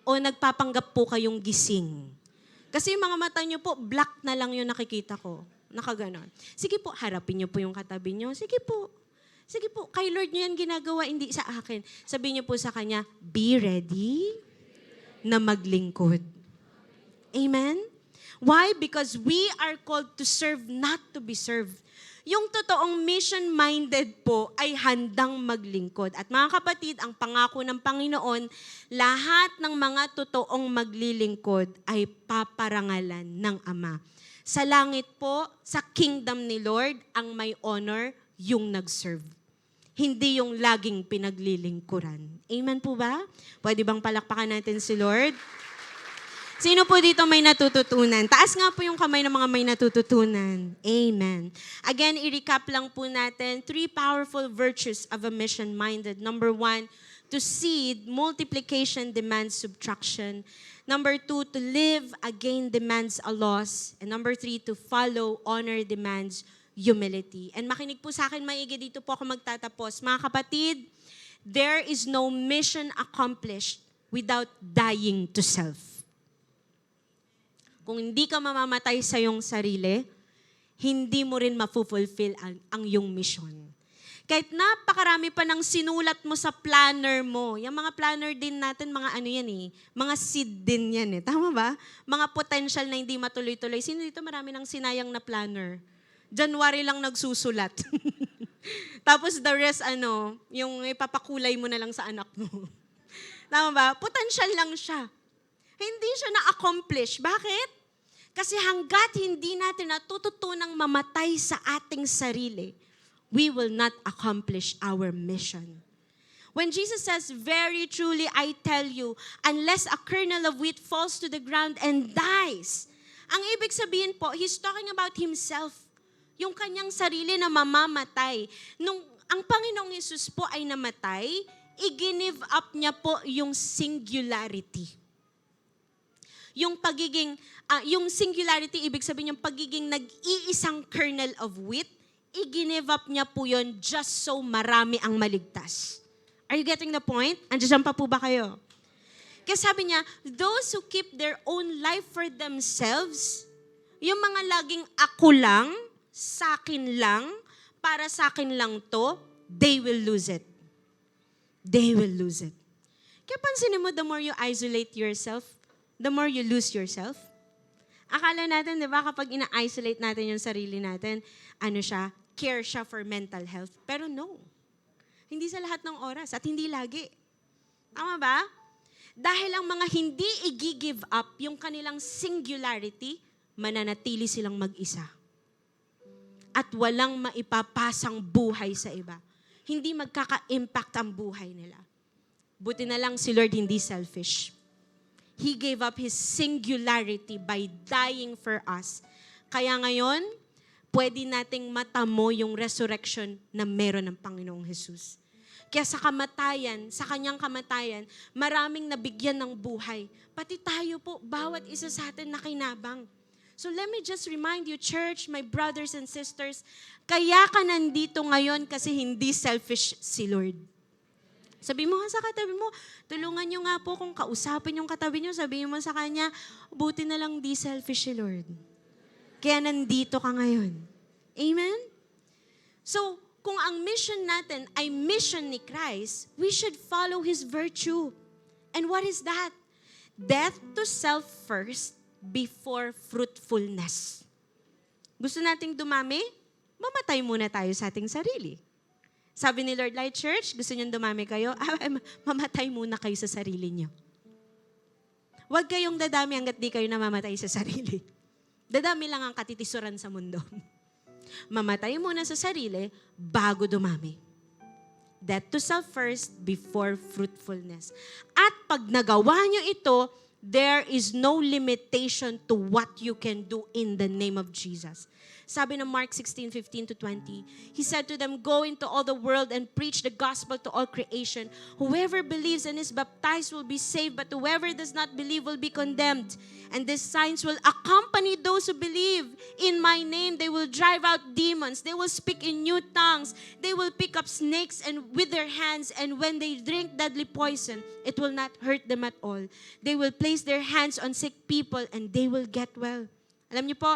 O nagpapanggap po kayong gising? Kasi yung mga mata nyo po, black na lang yung nakikita ko. Nakaganon. Sige po, harapin nyo po yung katabi nyo. Sige po. Sige po, kay Lord nyo yan ginagawa, hindi sa akin. Sabihin nyo po sa Kanya, be ready na maglingkod. Amen? Why? Because we are called to serve, not to be served. Yung totoong mission-minded po ay handang maglingkod. At mga kapatid, ang pangako ng Panginoon, lahat ng mga totoong maglilingkod ay paparangalan ng Ama. Sa langit po, sa kingdom ni Lord, ang may honor, yung nag-serve. Hindi yung laging pinaglilingkuran. Amen po ba? Pwede bang palakpakan natin si Lord? Sino po dito may natututunan? Taas nga po yung kamay ng mga may natututunan. Amen. Again, i-recap lang po natin 3 powerful virtues of a mission-minded. Number 1, to seed, multiplication demands subtraction. Number 2, to live again demands a loss. And number 3, to follow, honor demands humility. And makinig po sa akin maigi, dito po ako magtatapos. Mga kapatid, there is no mission accomplished without dying to self. Kung hindi ka mamamatay sa iyong sarili, hindi mo rin mafulfill ang iyong mission. Kahit napakarami pa ng sinulat mo sa planner mo, yung mga planner din natin, mga ano yan eh, mga seed din yan eh. Tama ba? Mga potential na hindi matuloy-tuloy. Sino dito marami ng sinayang na planner? January lang nagsusulat. Tapos the rest, yung ipapakulay mo na lang sa anak mo. Tama ba? Potential lang siya. Hindi siya na-accomplish. Bakit? Kasi hanggat hindi natin natututunang mamatay sa ating sarili, we will not accomplish our mission. When Jesus says, very truly I tell you, unless a kernel of wheat falls to the ground and dies, ang ibig sabihin po, He's talking about Himself. Yung kanyang sarili na mamamatay. Nung ang Panginoong Hesus po ay namatay, i-give up niya po yung singularity. Yung pagiging, yung singularity, ibig sabihin yung pagiging nag-iisang kernel of wheat, i-give up niya po yun just so marami ang maligtas. Are you getting the point? Andiyan pa po ba kayo? Kaya sabi niya, those who keep their own life for themselves, yung mga laging ako lang, sakin lang, para sakin lang to, they will lose it. They will lose it. Kaya pansinin mo, the more you isolate yourself, the more you lose yourself. Akala natin, di ba, kapag ina-isolate natin yung sarili natin, care siya for mental health. Pero no. Hindi sa lahat ng oras at hindi lagi. Tama ba? Dahil ang mga hindi i-give up yung kanilang singularity, mananatili silang mag-isa. At walang maipapasang buhay sa iba. Hindi magkaka-impact ang buhay nila. Buti na lang si Lord hindi selfish. He gave up His singularity by dying for us. Kaya ngayon, pwede nating matamo yung resurrection na meron ng Panginoong Jesus. Kaya sa kamatayan, sa kanyang kamatayan, maraming nabigyan ng buhay. Pati tayo po, bawat isa sa atin nakinabang. So let me just remind you, church, my brothers and sisters, kaya ka nandito ngayon kasi hindi selfish si Lord. Sabi mo nga sa katabi mo, tulungan nyo nga po kung kausapin yung katabi nyo, sabihin mo sa kanya, buti na lang di selfish si Lord. Kaya nandito ka ngayon. Amen? So, kung ang mission natin ay mission ni Christ, we should follow His virtue. And what is that? Death to self first before fruitfulness. Gusto nating dumami? Mamatay muna tayo sa ating sarili. Sabi ni Lord Light Church, gusto niyong dumami kayo? Mamatay muna kayo sa sarili niyo. Huwag kayong dadami hanggat di kayo namamatay sa sarili. Dadami lang ang katitisuran sa mundo. Mamatay muna sa sarili bago dumami. Death to self first before fruitfulness. At pag nagawa nyo ito, there is no limitation to what you can do in the name of Jesus. Sabi ng Mark 16:15-20, He said to them, "Go into all the world and preach the gospel to all creation. Whoever believes and is baptized will be saved, but whoever does not believe will be condemned. And these signs will accompany those who believe. In my name, they will drive out demons. They will speak in new tongues. They will pick up snakes and with their hands, and when they drink deadly poison, it will not hurt them at all. They will place their hands on sick people and they will get well." Alam niyo po,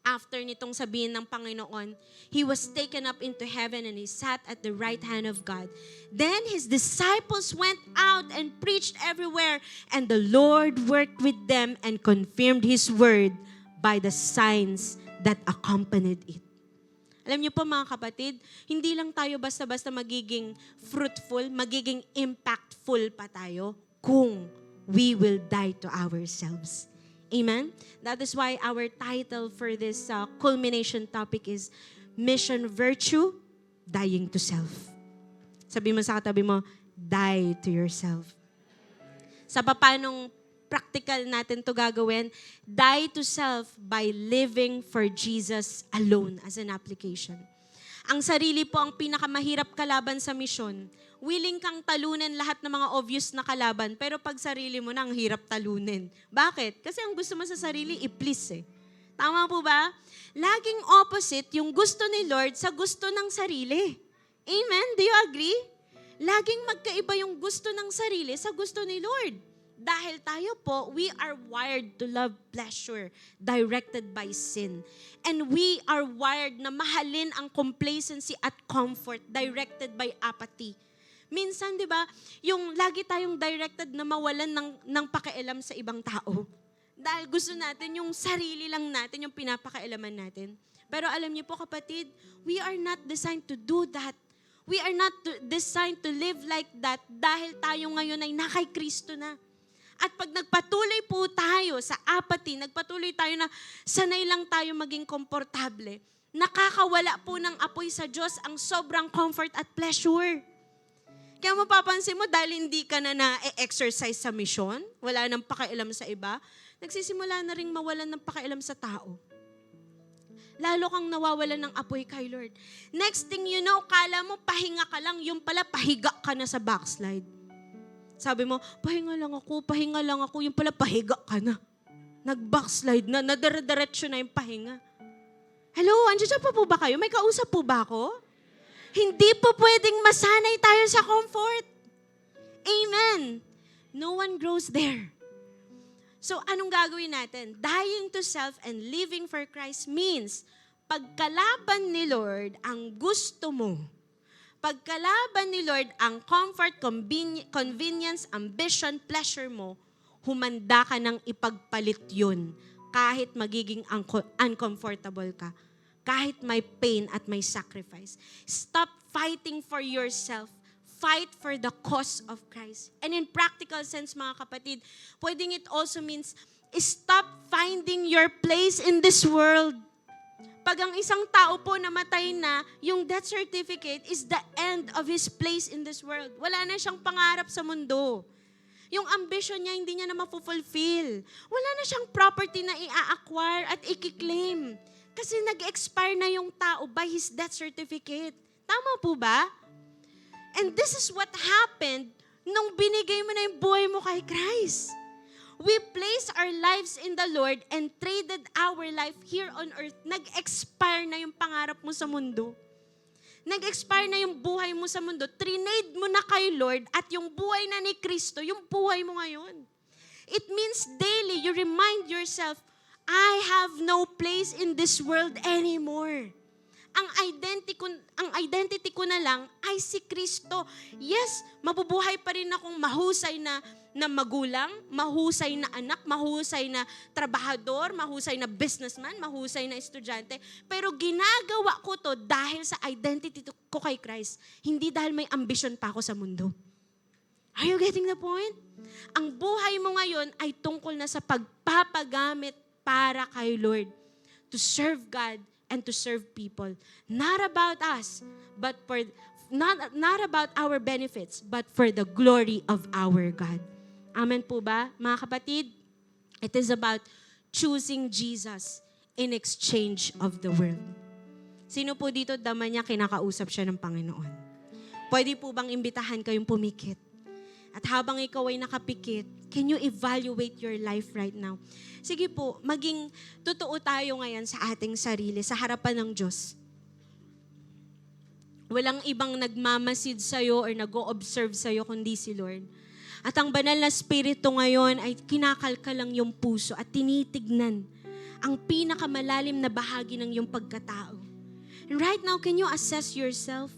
after nitong sabihin ng Panginoon, He was taken up into heaven and He sat at the right hand of God. Then His disciples went out and preached everywhere, and the Lord worked with them and confirmed His word by the signs that accompanied it. Alam niyo po mga kapatid, hindi lang tayo basta-basta magiging fruitful, magiging impactful pa tayo kung we will die to ourselves. Amen? That is why our title for this culmination topic is Mission Virtue, Dying to Self. Sabi mo sa katabi mo, die to yourself. Sa papanong practical natin to gagawin, die to self by living for Jesus alone as an application. Ang sarili po ang pinakamahirap kalaban sa misyon. Willing kang talunin lahat ng mga obvious na kalaban, pero pag sarili mo na, ang hirap talunin. Bakit? Kasi ang gusto mo sa sarili, i-please eh. Tama po ba? Laging opposite yung gusto ni Lord sa gusto ng sarili. Amen? Do you agree? Laging magkaiba yung gusto ng sarili sa gusto ni Lord. Dahil tayo po, we are wired to love pleasure directed by sin. And we are wired na mahalin ang complacency at comfort directed by apathy. Minsan, di ba, yung lagi tayong directed na mawalan ng pakialam sa ibang tao. Dahil gusto natin, yung sarili lang natin, yung pinapakailaman natin. Pero alam niyo po kapatid, we are not designed to do that. We are not designed to live like that dahil tayo ngayon ay nakay Kristo na. At pag nagpatuloy po tayo sa apathy, nagpatuloy tayo na sanay lang tayo maging komportable, nakakawala po ng apoy sa Diyos ang sobrang comfort at pleasure. Kaya mapapansin mo, dahil hindi ka na na-exercise sa misyon, wala nang pakialam sa iba, nagsisimula na rin mawalan ng pakialam sa tao. Lalo kang nawawalan ng apoy kay Lord. Next thing you know, kala mo pahinga ka lang, yung pala pahiga ka na sa backslide. Sabi mo, pahinga lang ako, yung pala pahiga ka na. Nag-backslide na, nadire-diretso na yung pahinga. Hello, andiyan pa po ba kayo? May kausap po ba ako? Hindi po pwedeng masanay tayo sa comfort. Amen. No one grows there. So, anong gagawin natin? Dying to self and living for Christ means, pagkalaban ni Lord ang gusto mo, pagkalaban ni Lord ang comfort, convenience, ambition, pleasure mo, humanda ka ng ipagpalit yun kahit magiging uncomfortable ka. Kahit may pain at may sacrifice. Stop fighting for yourself. Fight for the cause of Christ. And in practical sense, mga kapatid, pwedeng it also means, stop finding your place in this world. Pag ang isang tao po namatay na, yung death certificate is the end of his place in this world. Wala na siyang pangarap sa mundo. Yung ambition niya, hindi niya na mapufulfill. Wala na siyang property na i-acquire at i-claim. Kasi nag-expire na yung tao by his death certificate. Tama po ba? And this is what happened nung binigay mo na yung buhay mo kay Christ. We placed our lives in the Lord and traded our life here on earth. Nag-expire na yung pangarap mo sa mundo. Nag-expire na yung buhay mo sa mundo. Trinade mo na kay Lord at yung buhay na ni Kristo, yung buhay mo ngayon. It means daily you remind yourself, I have no place in this world anymore. Ang identity ko na lang ay si Kristo. Yes, mabubuhay pa rin akong mahusay na magulang, mahusay na anak, mahusay na trabahador, mahusay na businessman, mahusay na estudyante. Pero ginagawa ko to dahil sa identity ko kay Christ. Hindi dahil may ambition pa ako sa mundo. Are you getting the point? Ang buhay mo ngayon ay tungkol na sa pagpapagamit para kay Lord. To serve God and to serve people. Not about us, but for not about our benefits, but for the glory of our God. Amen po ba? Mga kapatid, it is about choosing Jesus in exchange of the world. Sino po dito dama niya kinakausap siya ng Panginoon? Pwede po bang imbitahan kayong pumikit? At habang ikaw ay nakapikit, can you evaluate your life right now? Sige po, maging totoo tayo ngayon sa ating sarili, sa harapan ng Diyos. Walang ibang nagmamasid sa'yo or nag-o-observe sa'yo kundi si Lord. At ang banal na spirito ngayon ay kinakalkal lang yung puso at tinitignan ang pinakamalalim na bahagi ng iyong pagkatao. And right now, can you assess yourself?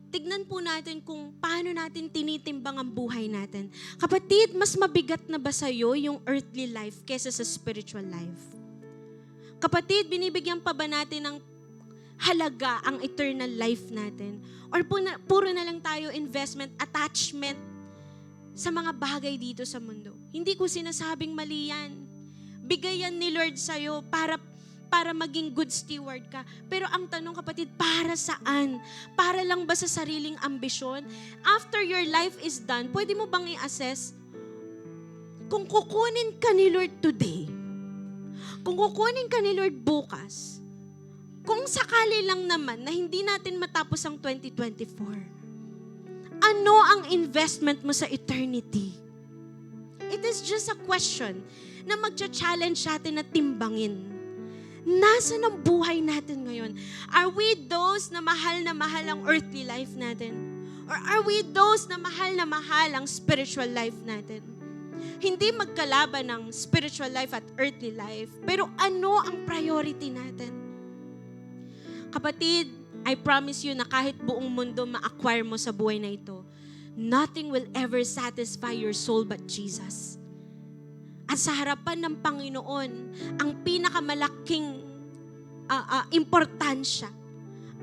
Tignan po natin kung paano natin tinitimbang ang buhay natin. Kapatid, mas mabigat na ba sa'yo yung earthly life kesa sa spiritual life? Kapatid, binibigyan pa ba natin ng halaga ang eternal life natin? Or puro na lang tayo investment, attachment sa mga bagay dito sa mundo? Hindi ko sinasabing mali yan. Bigay yan ni Lord sa'yo para maging good steward ka. Pero ang tanong kapatid, para saan? Para lang ba sa sariling ambisyon? After your life is done, pwede mo bang i-assess kung kukunin ka ni Lord today, kung kukunin ka ni Lord bukas, kung sakali lang naman na hindi natin matapos ang 2024, ano ang investment mo sa eternity? It is just a question na magcha-challenge natin na timbangin. Nasaan ang buhay natin ngayon? Are we those na mahal ang earthly life natin? Or are we those na mahal ang spiritual life natin? Hindi magkalaban ng spiritual life at earthly life, pero ano ang priority natin? Kapatid, I promise you na kahit buong mundo ma-acquire mo sa buhay na ito, nothing will ever satisfy your soul but Jesus. At sa harapan ng Panginoon, ang pinakamalaking importansya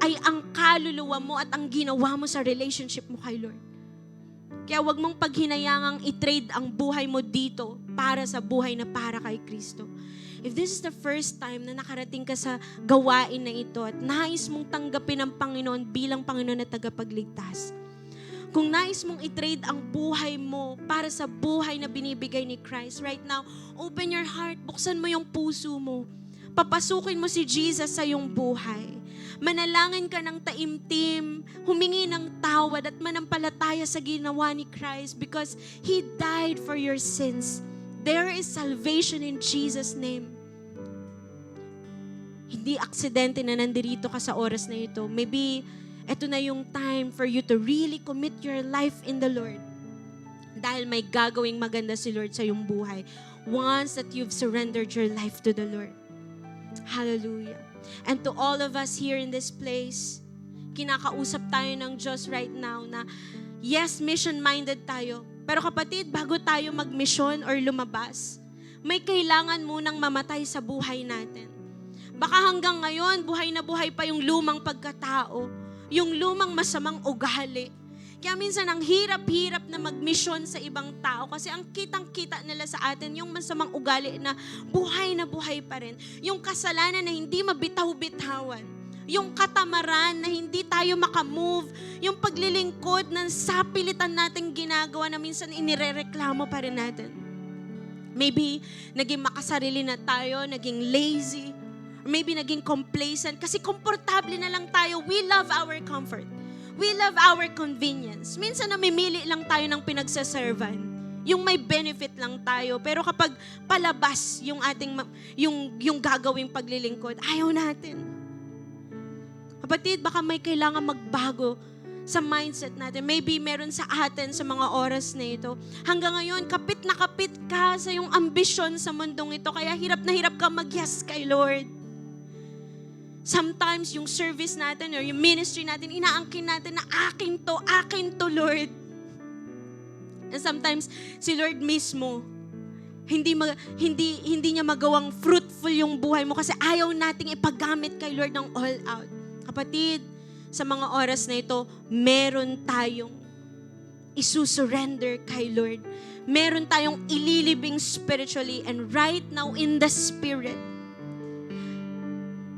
ay ang kaluluwa mo at ang ginawa mo sa relationship mo kay Lord. Kaya wag mong paghinayangang i-trade ang buhay mo dito para sa buhay na para kay Kristo. If this is the first time na nakarating ka sa gawain na ito at nais mong tanggapin ang Panginoon bilang Panginoon at tagapagligtas, kung nais mong i-trade ang buhay mo para sa buhay na binibigay ni Christ, right now, open your heart, buksan mo yung puso mo. Papasukin mo si Jesus sa iyong buhay. Manalangin ka ng taimtim, humingi ng tawad at manampalataya sa ginawa ni Christ because He died for your sins. There is salvation in Jesus' name. Hindi aksidente na nandirito ka sa oras na ito. Maybe ito na yung time for you to really commit your life in the Lord. Dahil may gagawing maganda si Lord sa iyong buhay once that you've surrendered your life to the Lord. Hallelujah. And to all of us here in this place, kinakausap tayo ng Diyos right now na yes, mission-minded tayo. Pero kapatid, bago tayo mag-mission or lumabas, may kailangan munang mamatay sa buhay natin. Baka hanggang ngayon, buhay na buhay pa yung lumang pagkatao, yung lumang masamang ugali. Kaya minsan ang hirap-hirap na mag-mission sa ibang tao kasi ang kitang-kita nila sa atin yung masamang ugali na buhay pa rin. Yung kasalanan na hindi mabitaw-bitawan. Yung katamaran na hindi tayo makamove. Yung paglilingkod ng sapilitan natin ginagawa na minsan inirereklamo pa rin natin. Maybe naging makasarili na tayo, naging lazy, or maybe naging complacent kasi komportable na lang tayo. We love our comfort. We love our convenience. Minsan namimili lang tayo ng pinagsaservan. Yung may benefit lang tayo. Pero kapag palabas yung ating yung gagawing paglilingkod, ayaw natin. Kapatid, baka may kailangan magbago sa mindset natin. Maybe meron sa atin sa mga oras na ito. Hanggang ngayon, kapit na kapit ka sa yung ambisyon sa mundong ito. Kaya hirap na hirap ka mag-yes kay Lord. Sometimes yung service natin or yung ministry natin, inaangkin natin na akin to Lord. And sometimes si Lord mismo, hindi niya magawang fruitful yung buhay mo kasi ayaw nating ipagamit kay Lord ng all out. Kapatid, sa mga oras na ito, meron tayong isusurrender kay Lord. Meron tayong ililibing spiritually, and right now in the Spirit,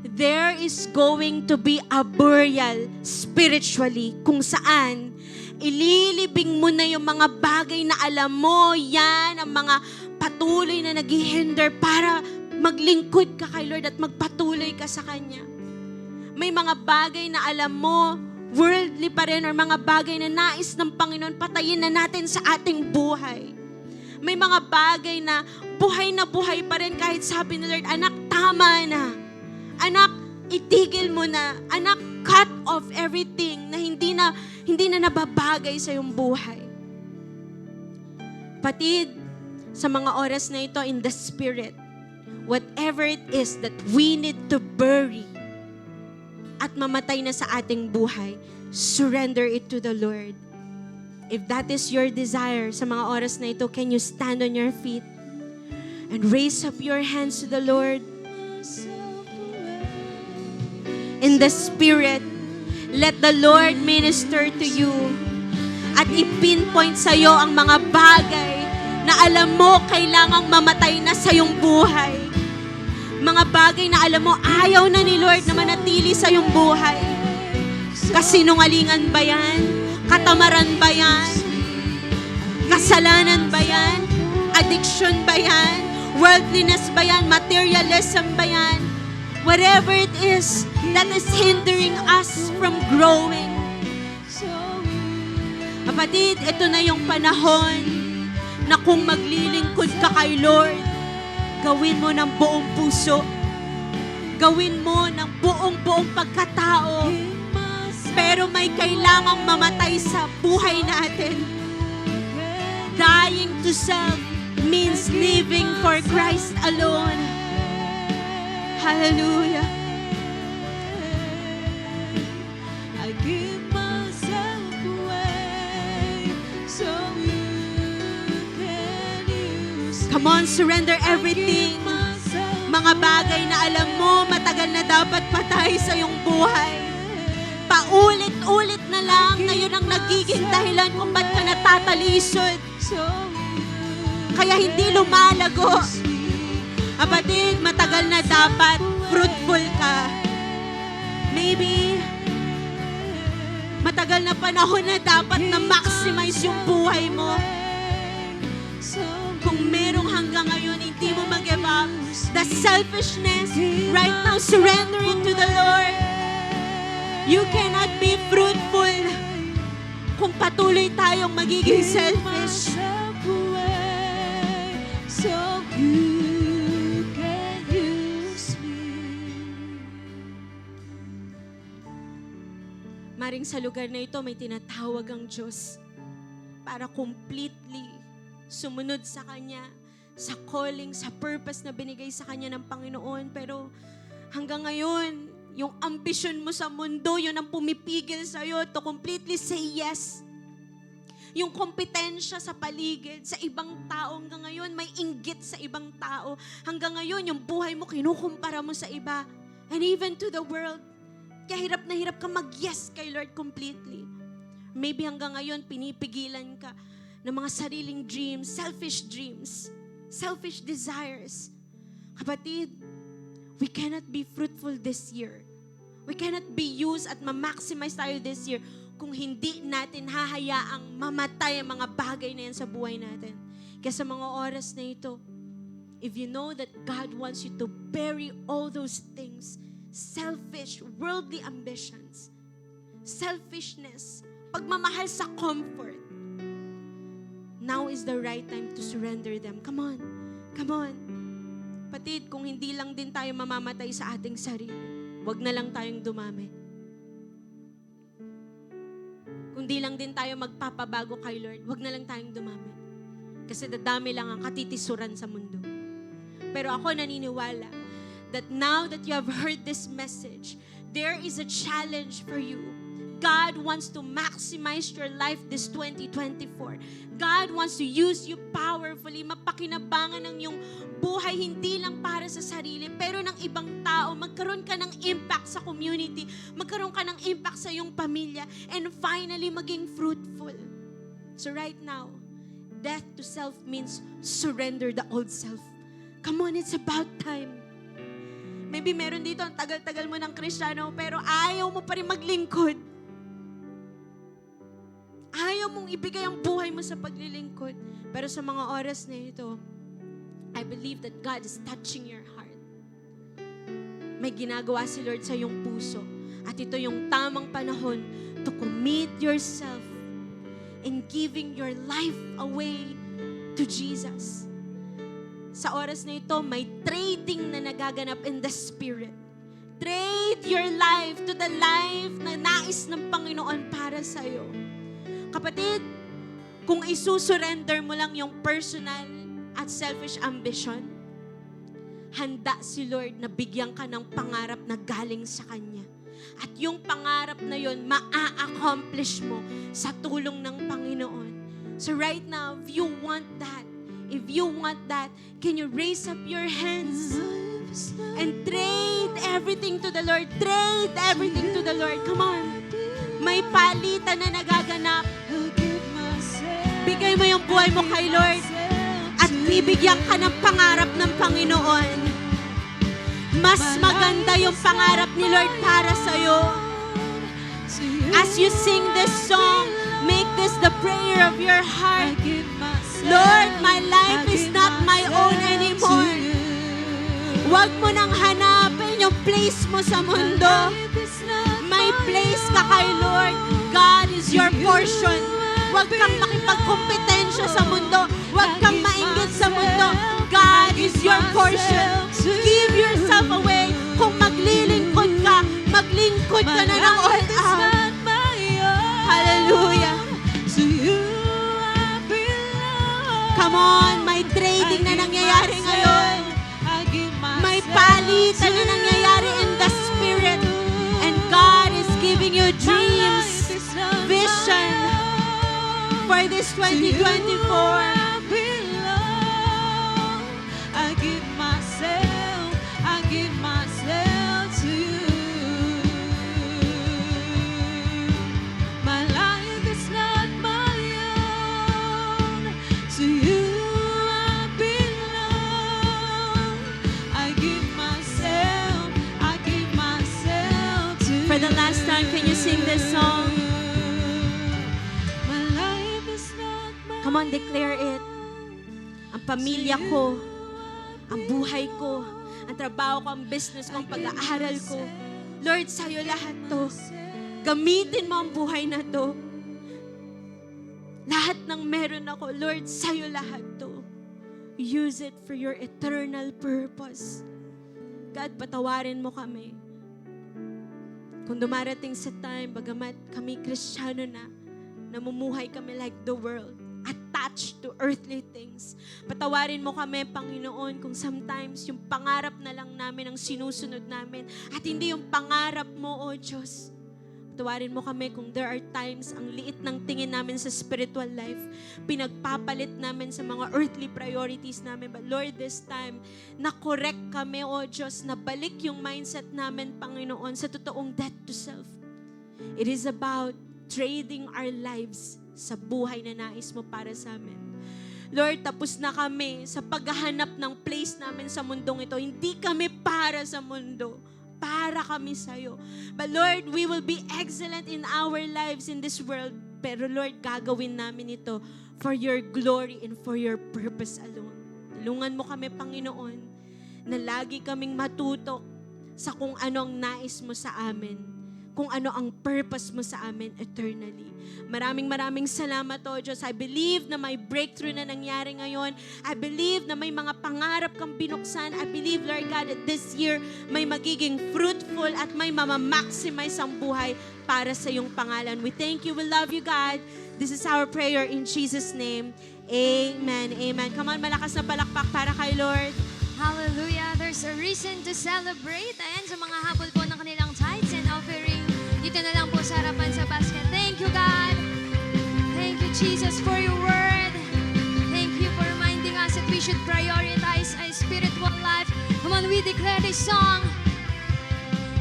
there is going to be a burial spiritually kung saan ililibing mo na yung mga bagay na alam mo, yan ang mga patuloy na naghihinder para maglingkod ka kay Lord at magpatuloy ka sa Kanya. May mga bagay na alam mo, worldly pa rin, or mga bagay na nais ng Panginoon, patayin na natin sa ating buhay. May mga bagay na buhay pa rin kahit sabi ni Lord, anak, tama na. Anak, itigil mo na. Anak, cut off everything na hindi na nababagay sa iyong buhay. Patid, sa mga oras na ito in the Spirit, whatever it is that we need to bury at mamatay na sa ating buhay, surrender it to the Lord. If that is your desire sa mga oras na ito, can you stand on your feet and raise up your hands to the Lord? In the Spirit, let the Lord minister to you at ipinpoint sa iyo ang mga bagay na alam mo kailangang mamatay na sa iyong buhay. Mga bagay na alam mo ayaw na ni Lord na manatili sa iyong buhay. Kasinungalingan ba yan? Katamaran ba yan? Kasalanan ba yan? Addiction ba yan? Worldliness ba yan? Materialism ba yan? Whatever it is that is hindering us from growing. Kapatid, ito na yung panahon na kung maglilingkod ka kay Lord, gawin mo ng buong puso. Gawin mo ng buong pagkatao. Pero may kailangang mamatay sa buhay natin. Dying to self means living for Christ alone. Hallelujah. I give myself away so you can use me. Come on, surrender everything. Mga bagay na alam mo matagal na dapat patay sa iyong buhay. Paulit-ulit na lang na yun ang nagiging dahilan kung ba't ka natatalisod. Kaya hindi lumalago. Kapatid, matagal na dapat fruitful ka. Maybe, matagal na panahon na dapat na maximize yung buhay mo. Kung merong hanggang ngayon, hindi mo mag-give up. The selfishness, right now, surrender it to the Lord. You cannot be fruitful kung patuloy tayong magiging selfish. So you can use me. Maring sa lugar na ito may tinatawag ang Diyos para completely sumunod sa Kanya, sa calling, sa purpose na binigay sa Kanya ng Panginoon. Pero hanggang ngayon, yung ambisyon mo sa mundo, yun ang pumipigil sa'yo to completely say yes. Yung kompetensya sa paligid, sa ibang tao, hanggang ngayon may inggit sa ibang tao. Hanggang ngayon, yung buhay mo, kinukumpara mo sa iba. And even to the world. Kaya hirap na hirap ka mag-yes kay Lord completely. Maybe hanggang ngayon, pinipigilan ka ng mga sariling dreams, selfish desires. Kapatid, we cannot be fruitful this year. We cannot be used at ma-maximize tayo this year kung hindi natin hahayaang mamatay ang mga bagay na yan sa buhay natin. Kaya sa mga oras na ito, if you know that God wants you to bury all those things, selfish, worldly ambitions, selfishness, pagmamahal sa comfort, now is the right time to surrender them. Come on. Come on. Patid, kung hindi lang din tayo mamamatay sa ating sarili, wag na lang tayong dumami. Kung di lang din tayo magpapabago kay Lord, wag na lang tayong dumami. Kasi dadami lang ang katitisuran sa mundo. Pero ako naniniwala that now that you have heard this message, there is a challenge for you God wants to maximize your life this 2024. God wants to use you powerfully, mapakinabangan ng iyong buhay, hindi lang para sa sarili, pero ng ibang tao. Magkaroon ka ng impact sa community, magkaroon ka ng impact sa iyong pamilya, and finally, maging fruitful. So right now, death to self means surrender the old self. Come on, it's about time. Maybe meron dito, ang tagal-tagal mo ng Kristiyano, pero ayaw mo pa rin maglingkod. Ayaw mong ibigay ang buhay mo sa paglilingkod. Pero sa mga oras na ito, I believe that God is touching your heart. May ginagawa si Lord sa iyong puso. At ito yung tamang panahon to commit yourself in giving your life away to Jesus. Sa oras na ito, may trading na nagaganap in the Spirit. Trade your life to the life na nais ng Panginoon para sa'yo. Kapatid, kung isusurrender mo lang yung personal at selfish ambition, handa si Lord na bigyan ka ng pangarap na galing sa Kanya. At yung pangarap na yon maa-accomplish mo sa tulong ng Panginoon. So right now, if you want that, can you raise up your hands and trade everything to the Lord? Trade everything to the Lord. Come on. May palitan na nagaganap. Bigay mo yung buhay mo kay Lord at bibigyan ka ng pangarap ng Panginoon. Mas maganda yung pangarap ni Lord para sa'yo. As you sing this song, make this the prayer of your heart. Lord, my life is not my own anymore. Huwag mo nang hanapin yung place mo sa mundo. May place ka kay Lord. God is your portion. Huwag kang makipagkompetensya sa mundo. Huwag kang mainggit sa mundo. God is your portion. Give yourself away. Kung maglilingkod ka, maglingkod ka na ng all out. Hallelujah. Come on, may trading na nangyayari ngayon. May palitan na nangyayari in the Spirit. And God is giving you dreams, vision for this 2024. I give myself to you. My life is not my own. To you I belong. I give myself to you. For the last time, can you sing this song? My life is not my Come on, declare it. Ang pamilya ko, ang buhay ko, ang trabaho ko, ang business ko, ang pag-aaral ko. Lord, sa'yo lahat to. Gamitin mo ang buhay na to. Lahat ng meron ako, Lord, sa'yo lahat to. Use it for your eternal purpose. God, patawarin mo kami. Kung dumarating sa time, bagamat kami Kristiyano na, namumuhay kami like the world, attached to earthly things. Patawarin mo kami, Panginoon, kung sometimes yung pangarap na lang namin ang sinusunod namin at hindi yung pangarap mo, O Diyos. Patawarin mo kami kung there are times ang liit ng tingin namin sa spiritual life, pinagpapalit namin sa mga earthly priorities namin. But Lord, this time, na-correct kami, O Diyos, na balik yung mindset namin, Panginoon, sa totoong death to self. It is about trading our lives sa buhay na nais mo para sa amin. Lord, tapos na kami sa paghahanap ng place namin sa mundong ito. Hindi kami para sa mundo. Para kami sa'yo. But Lord, we will be excellent in our lives in this world. Pero Lord, gagawin namin ito for your glory and for your purpose alone. Tulungan mo kami, Panginoon, na lagi kaming matutok sa kung anong nais mo sa amin. Kung ano ang purpose mo sa amin eternally. Maraming salamat, O Diyos. I believe na may breakthrough na nangyari ngayon. I believe na may mga pangarap kang binuksan. I believe, Lord God, that this year may magiging fruitful at may mamamaximize ang buhay para sa iyong pangalan. We thank you. We love you, God. This is our prayer in Jesus' name. Amen. Amen. Come on, malakas na palakpak para kay Lord. Hallelujah. There's a reason to celebrate. Ayan, sa mga habol po ng kanilang tithes and offering, dito ka na lang po sa harapan sa basket. Thank you, God. Thank you, Jesus, for your word. Thank you for reminding us that we should prioritize a spiritual life. Come on, we declare this song.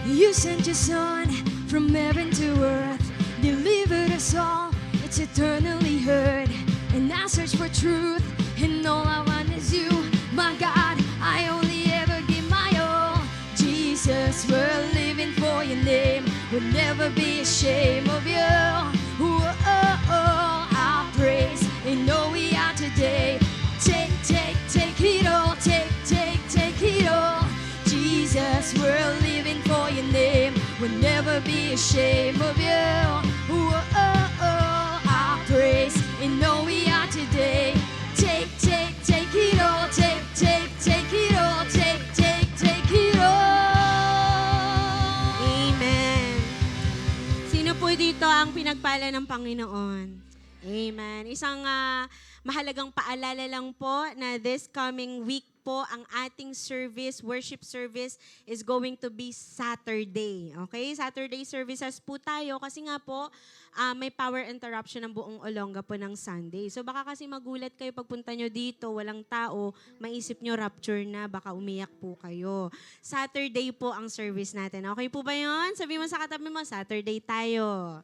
You sent your son from heaven to earth, delivered us all. It's eternally heard. And I search for truth, and all I want is you. My God, I only ever give my all. Jesus, we're living for your name. We'll never be ashamed of you. Oh, oh, oh, our praise in all we are today. Take it all. Take it all. Jesus, we're living for your name. We'll never be ashamed of you. Oh, oh, oh, our praise in all we are today. Take it all. Take it all. Take it all. Amen. Sino po dito ang pinagpala ng Panginoon? Amen. Isang mahalagang paalala lang po na this coming week po, ang ating service, worship service, is going to be Saturday. Okay? Saturday services po tayo kasi nga po, may power interruption ng buong Olonga po ng Sunday. So baka kasi magulat kayo pagpunta nyo dito, walang tao, maisip nyo rapture na, baka umiyak po kayo. Saturday po ang service natin. Okay po ba yun? Sabi mo sa katabi mo, Saturday tayo.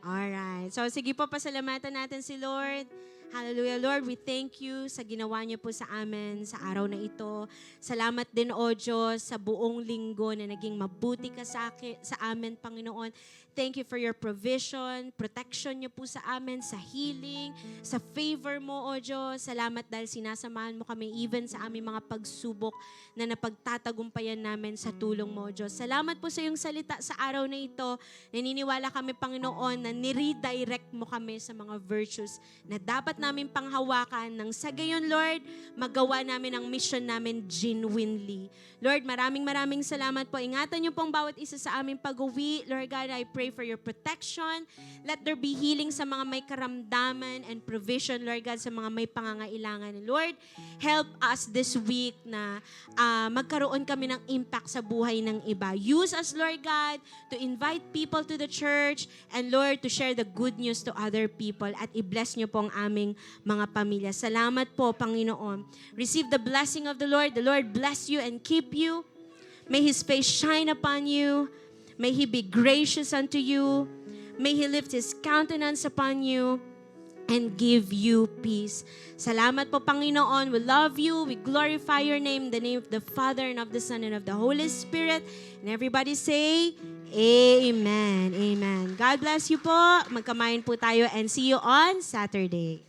Alright. So sige po, pasalamatan natin si Lord. Hallelujah. Lord, we thank you sa ginawa niyo po sa amin sa araw na ito. Salamat din, O Diyos, sa buong linggo na naging mabuti ka sa amin, Panginoon. Thank you for your provision, protection niyo po sa amin, sa healing, sa favor mo, O Diyos. Salamat dahil sinasamahan mo kami even sa aming mga pagsubok na napagtatagumpayan namin sa tulong mo, O Diyos. Salamat po sa iyong salita sa araw na ito. Naniniwala kami, Panginoon, na niredirect mo kami sa mga virtues na dapat namin panghawakan nang sa gayon, Lord, magawa namin ang mission namin genuinely. Lord, maraming salamat po. Ingatan niyo pong bawat isa sa aming pag-uwi. Lord God, I pray for your protection. Let there be healing sa mga may karamdaman and provision, Lord God, sa mga may pangangailangan. Lord, help us this week na magkaroon kami ng impact sa buhay ng iba. Use us, Lord God, to invite people to the church and Lord, to share the good news to other people at i-bless niyo po ang aming mga pamilya. Salamat po, Panginoon. Receive the blessing of the Lord. The Lord bless you and keep you. May His face shine upon you. May He be gracious unto you. May He lift His countenance upon you and give you peace. Salamat po, Panginoon. We love you. We glorify your name, the name of the Father and of the Son and of the Holy Spirit. And everybody say, Amen. Amen. God bless you po. Magkamayan po tayo and see you on Saturday.